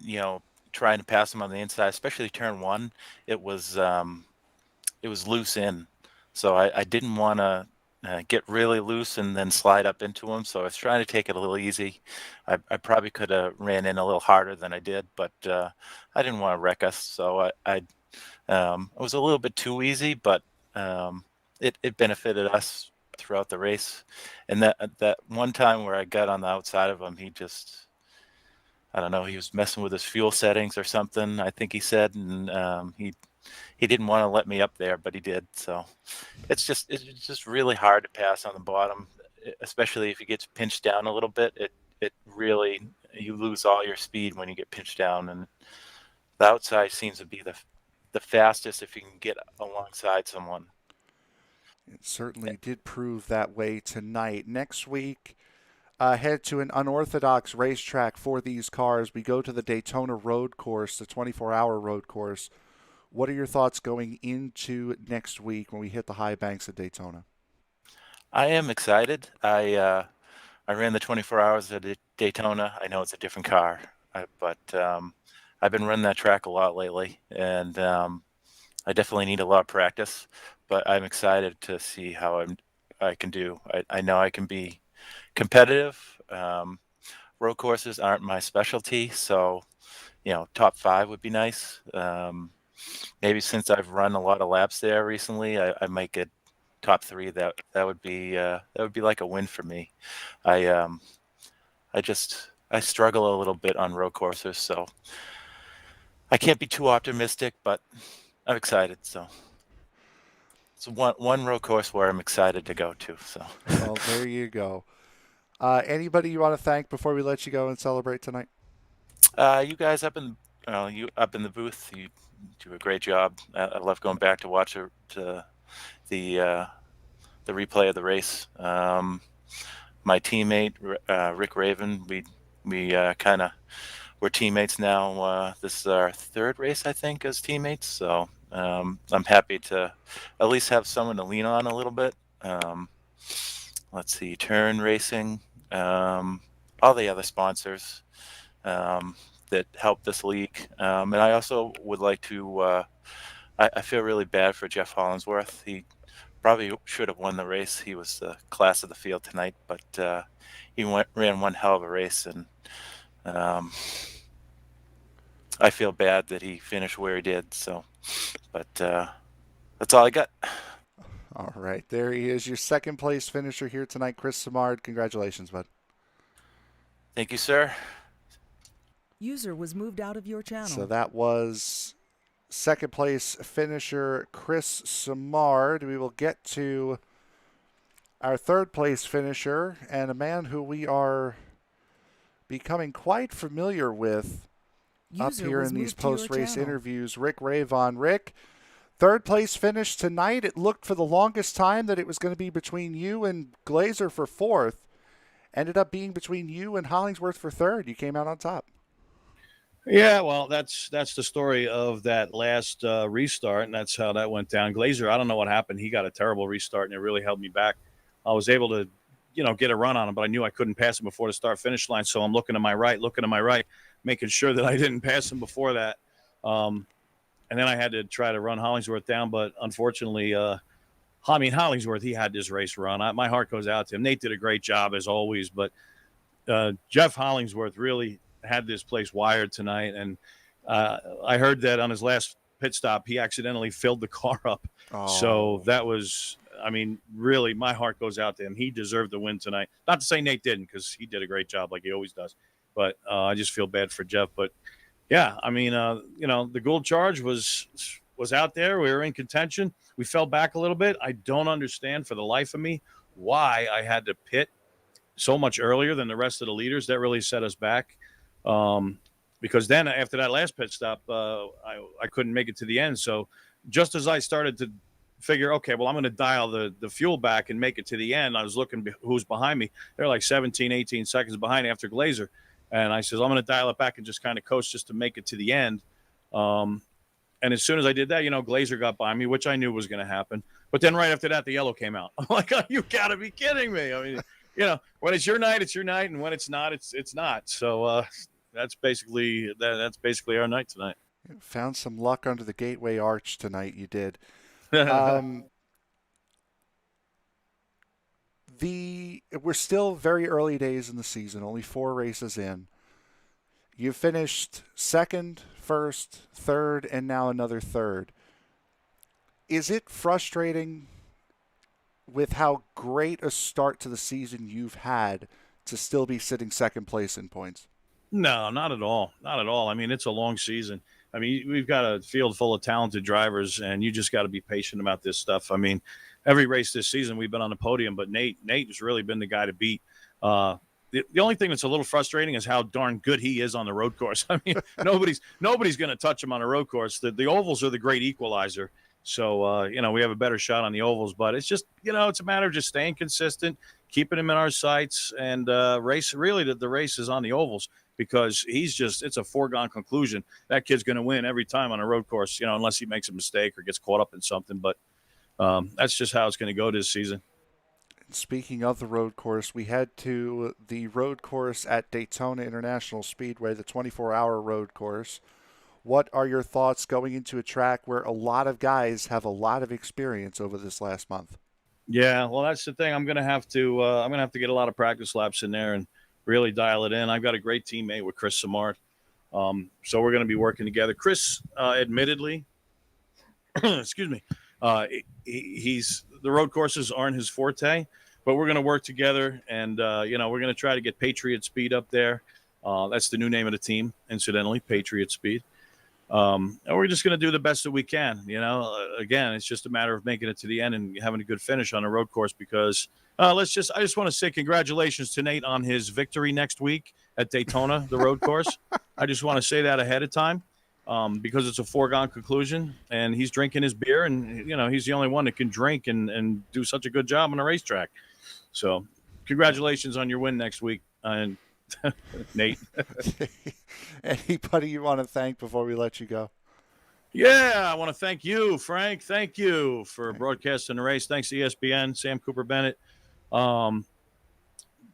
trying to pass him on the inside, especially turn one, it was loose in, so I didn't want to get really loose and then slide up into him. So I was trying to take it a little easy. I probably could have ran in a little harder than I did, but I didn't want to wreck us. So it was a little bit too easy, but it benefited us throughout the race. And that one time where I got on the outside of him, he just, I don't know, he was messing with his fuel settings or something, I think he said, and he didn't want to let me up there, but he did. So it's just really hard to pass on the bottom, especially if he gets pinched down a little bit. It really, you lose all your speed when you get pinched down, and the outside seems to be the fastest if you can get alongside someone. It certainly did prove that way tonight. Next week, head to an unorthodox racetrack for these cars. We go to the Daytona Road Course, the 24-hour road course. What are your thoughts going into next week when we hit the high banks of Daytona? I am excited. I ran the 24 hours at Daytona. I know it's a different car, but I've been running that track a lot lately, and I definitely need a lot of practice. But I'm excited to see how I can do. I know I can be competitive. Road courses aren't my specialty, so top 5 would be nice. Maybe since I've run a lot of laps there recently, I might get top 3. That would be like a win for me. I struggle a little bit on road courses, so I can't be too optimistic, but I'm excited. So it's one road course where I'm excited to go to. So well, there you go. Anybody you want to thank before we let you go and celebrate tonight? You guys up in the booth, you do a great job. I love going back to watch the replay of the race. My teammate Rick Raven, we kind of we're teammates now. This is our 3rd race, I think, as teammates. So I'm happy to at least have someone to lean on a little bit. Let's see, Turn Racing, all the other sponsors that help this league. And I also would like to, I feel really bad for Jeff Hollingsworth. He probably should have won the race. He was the class of the field tonight, but he ran one hell of a race. And I feel bad that he finished where he did. So, but that's all I got. All right. There he is, your second place finisher here tonight, Chris Simard. Congratulations, bud. Thank you, sir. User was moved out of your channel. So that was second place finisher Chris Samard. We will get to our third place finisher and a man who we are becoming quite familiar with up User here was in these moved to your post-race channel. interviews. Rick Ravon. Rick, third place finish tonight. It looked for the longest time that it was going to be between you and Glazer for fourth. Ended up being between you and Hollingsworth for third. You came out on top. Yeah, well, that's the story of that last restart, and that's how that went down. Glazer, I don't know what happened. He got a terrible restart, and it really held me back. I was able to, get a run on him, but I knew I couldn't pass him before the start-finish line, so I'm looking to my right, making sure that I didn't pass him before that. And then I had to try to run Hollingsworth down, but unfortunately, Hollingsworth, he had this race run. My heart goes out to him. Nate did a great job, as always, but Jeff Hollingsworth really had this place wired tonight, and I heard that on his last pit stop he accidentally filled the car up. So that was, really, my heart goes out to him. He deserved the win tonight. Not to say Nate didn't, because he did a great job like he always does, but I just feel bad for Jeff. But yeah, the Gould Charge was out there. We were in contention. We fell back a little bit. I don't understand for the life of me why I had to pit so much earlier than the rest of the leaders. That really set us back. Because then after that last pit stop, I couldn't make it to the end. So just as I started to figure, okay, well, I'm going to dial the fuel back and make it to the end, I was looking who's behind me. They're like 17, 18 seconds behind after Glazer. And I says, I'm going to dial it back and just kind of coast just to make it to the end. And as soon as I did that, Glazer got by me, which I knew was going to happen. But then right after that, the yellow came out. I'm like, oh, you got to be kidding me. I mean, when it's your night, it's your night. And when it's not, it's not. So, that's basically our night tonight. Found some luck under the Gateway Arch tonight. You did. We're still very early days in the season. Only 4 races in. You finished second, first, third, and now another third. Is it frustrating with how great a start to the season you've had to still be sitting second place in points? No, not at all. Not at all. I mean, it's a long season. I mean, we've got a field full of talented drivers, and you just got to be patient about this stuff. I mean, every race this season we've been on the podium, but Nate has really been the guy to beat. The only thing that's a little frustrating is how darn good he is on the road course. I mean, nobody's going to touch him on a road course. The ovals are the great equalizer. So, we have a better shot on the ovals, but it's just, it's a matter of just staying consistent, keeping him in our sights, and the race is on the ovals. Because it's a foregone conclusion. That kid's going to win every time on a road course, unless he makes a mistake or gets caught up in something. But that's just how it's going to go this season. Speaking of the road course, we head to the road course at Daytona International Speedway, the 24-hour road course. What are your thoughts going into a track where a lot of guys have a lot of experience over this last month? Yeah, well, that's the thing. I'm going to have to get a lot of practice laps in there and really dial it in. I've got a great teammate with Chris Samard. So we're going to be working together. Chris, admittedly, excuse me, he's the road courses aren't his forte, but we're going to work together, and we're going to try to get Patriot Speed up there. That's the new name of the team, incidentally, Patriot Speed. And we're just going to do the best that we can. Again, it's just a matter of making it to the end and having a good finish on a road course because I just want to say congratulations to Nate on his victory next week at Daytona, the road course. I just want to say that ahead of time because it's a foregone conclusion, and he's drinking his beer, and he's the only one that can drink and do such a good job on a racetrack. So, congratulations on your win next week, and Nate. Anybody you want to thank before we let you go? Yeah, I want to thank you, Frank. Thank you for broadcasting the race. Thanks to ESPN, Sam Cooper Bennett.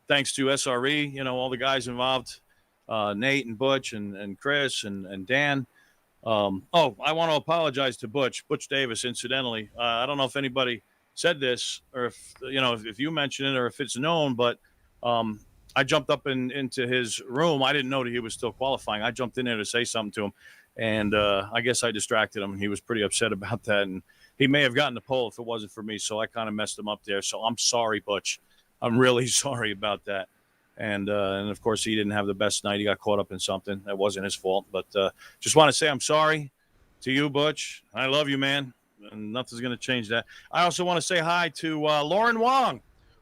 Thanks to SRE, all the guys involved, Nate and Butch and Chris and Dan. I want to apologize to Butch Davis, incidentally. I don't know if anybody said this or if you mentioned it or if it's known, but I jumped up into his room. I didn't know that he was still qualifying. I jumped in there to say something to him, and I guess I distracted him, and he was pretty upset about that, and he may have gotten the pole if it wasn't for me, so I kind of messed him up there. So I'm sorry, Butch. I'm really sorry about that. And of course, he didn't have the best night. He got caught up in something. That wasn't his fault. But just want to say I'm sorry to you, Butch. I love you, man. And nothing's going to change that. I also want to say hi to Lauren Wong.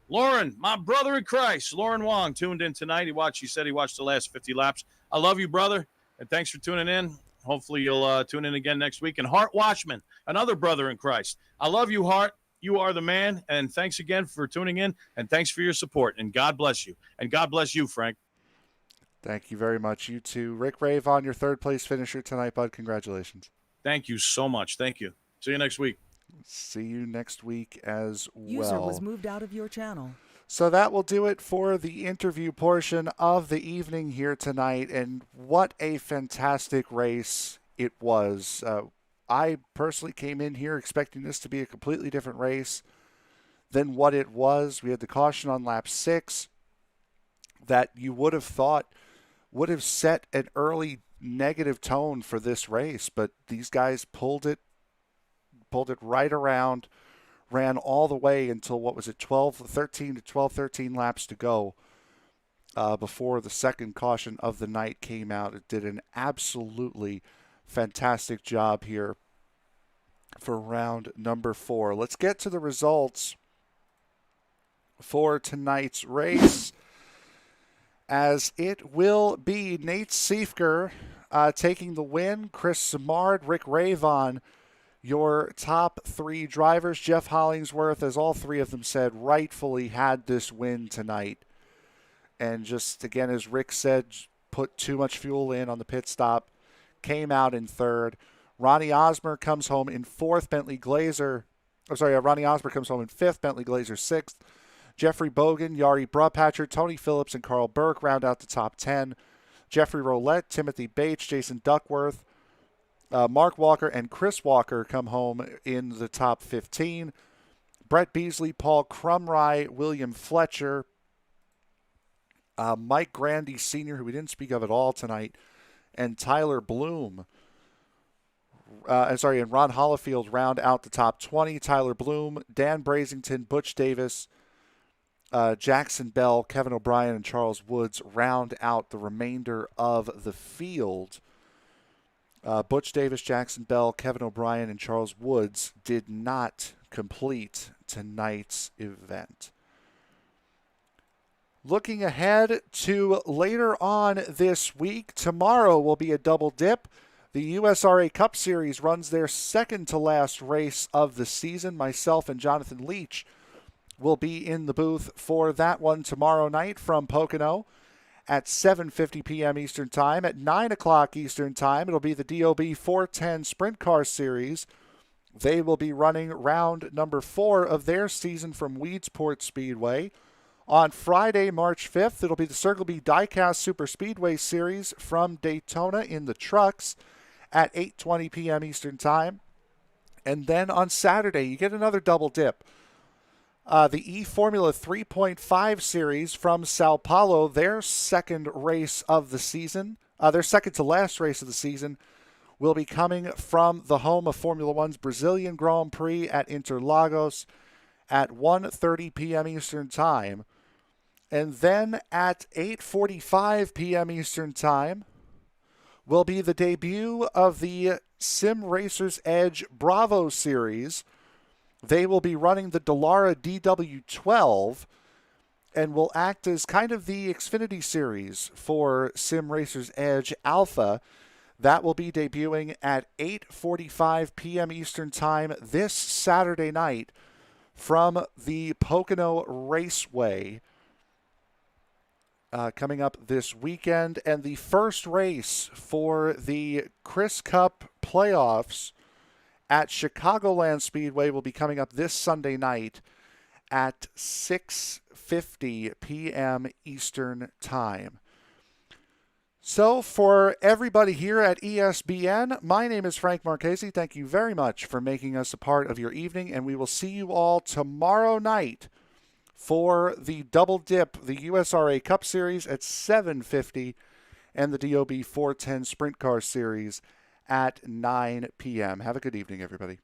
Lauren, my brother in Christ. Lauren Wong tuned in tonight. He said he watched the last 50 laps. I love you, brother. And thanks for tuning in. Hopefully you'll tune in again next week. And Hart Watchman, another brother in Christ. I love you, Hart. You are the man. And thanks again for tuning in. And thanks for your support. And God bless you. And God bless you, Frank. Thank you very much. You too. Rick Ravon, your third place finisher tonight, bud. Congratulations. Thank you so much. Thank you. See you next week. See you next week as well. User was moved out of your channel. So that will do it for the interview portion of the evening here tonight. And what a fantastic race it was. I personally came in here expecting this to be a completely different race than what it was. We had the caution on lap 6 that you would have thought would have set an early negative tone for this race, but these guys pulled it right around, ran all the way until, what was it, 13 laps to go before the second caution of the night came out. It did an absolutely fantastic job here for round number 4. Let's get to the results for tonight's race, as it will be Nate Siefker taking the win, Chris Simard, Rick Ravon, your top 3 drivers. Jeff Hollingsworth, as all 3 of them said, rightfully had this win tonight. And just, again, as Rick said, put too much fuel in on the pit stop, came out in 3rd. Ronnie Osmer comes home in 4th. Ronnie Osmer comes home in 5th. Bentley Glazer 6th. Jeffrey Bogan, Yari Brupatcher, Tony Phillips, and Carl Burke round out the top 10. Jeffrey Roulette, Timothy Bates, Jason Duckworth, Mark Walker, and Chris Walker come home in the top 15. Brett Beasley, Paul Crumry, William Fletcher, Mike Grandy Sr., who we didn't speak of at all tonight, and Tyler Bloom. And Ron Hollifield round out the top 20. Tyler Bloom, Dan Brazington, Butch Davis, Jackson Bell, Kevin O'Brien, and Charles Woods round out the remainder of the field. Butch Davis, Jackson Bell, Kevin O'Brien, and Charles Woods did not complete tonight's event. Looking ahead to later on this week, tomorrow will be a double dip. The USRA Cup Series runs their second to last race of the season. Myself and Jonathan Leach will be in the booth for that one tomorrow night from Pocono at 7:50 p.m. Eastern Time. At 9 o'clock Eastern Time, it'll be the DOB 410 Sprint Car Series. They will be running round number 4 of their season from Weedsport Speedway. On Friday, March 5th, it'll be the Circle B Diecast Super Speedway Series from Daytona in the trucks at 8:20 p.m. Eastern Time. And then on Saturday, you get another double dip. The E-Formula 3.5 Series from Sao Paulo, their second race of the season, their second to last race of the season, will be coming from the home of Formula One's Brazilian Grand Prix at Interlagos at 1:30 p.m. Eastern Time. And then at 8:45 p.m. Eastern Time will be the debut of the Sim Racers Edge Bravo Series. They will be running the Dallara DW12 and will act as kind of the Xfinity Series for Sim Racers Edge Alpha. That will be debuting at 8:45 p.m. Eastern Time this Saturday night from the Pocono Raceway. Coming up this weekend, and the first race for the Chris Cup playoffs at Chicagoland Speedway will be coming up this Sunday night at 6:50 p.m. Eastern Time. So for everybody here at ESBN, my name is Frank Marchese. Thank you very much for making us a part of your evening, and we will see you all tomorrow night for the double dip, the USRA Cup Series at 7:50 and the DOB 410 Sprint Car Series at 9 p.m. Have a good evening, everybody.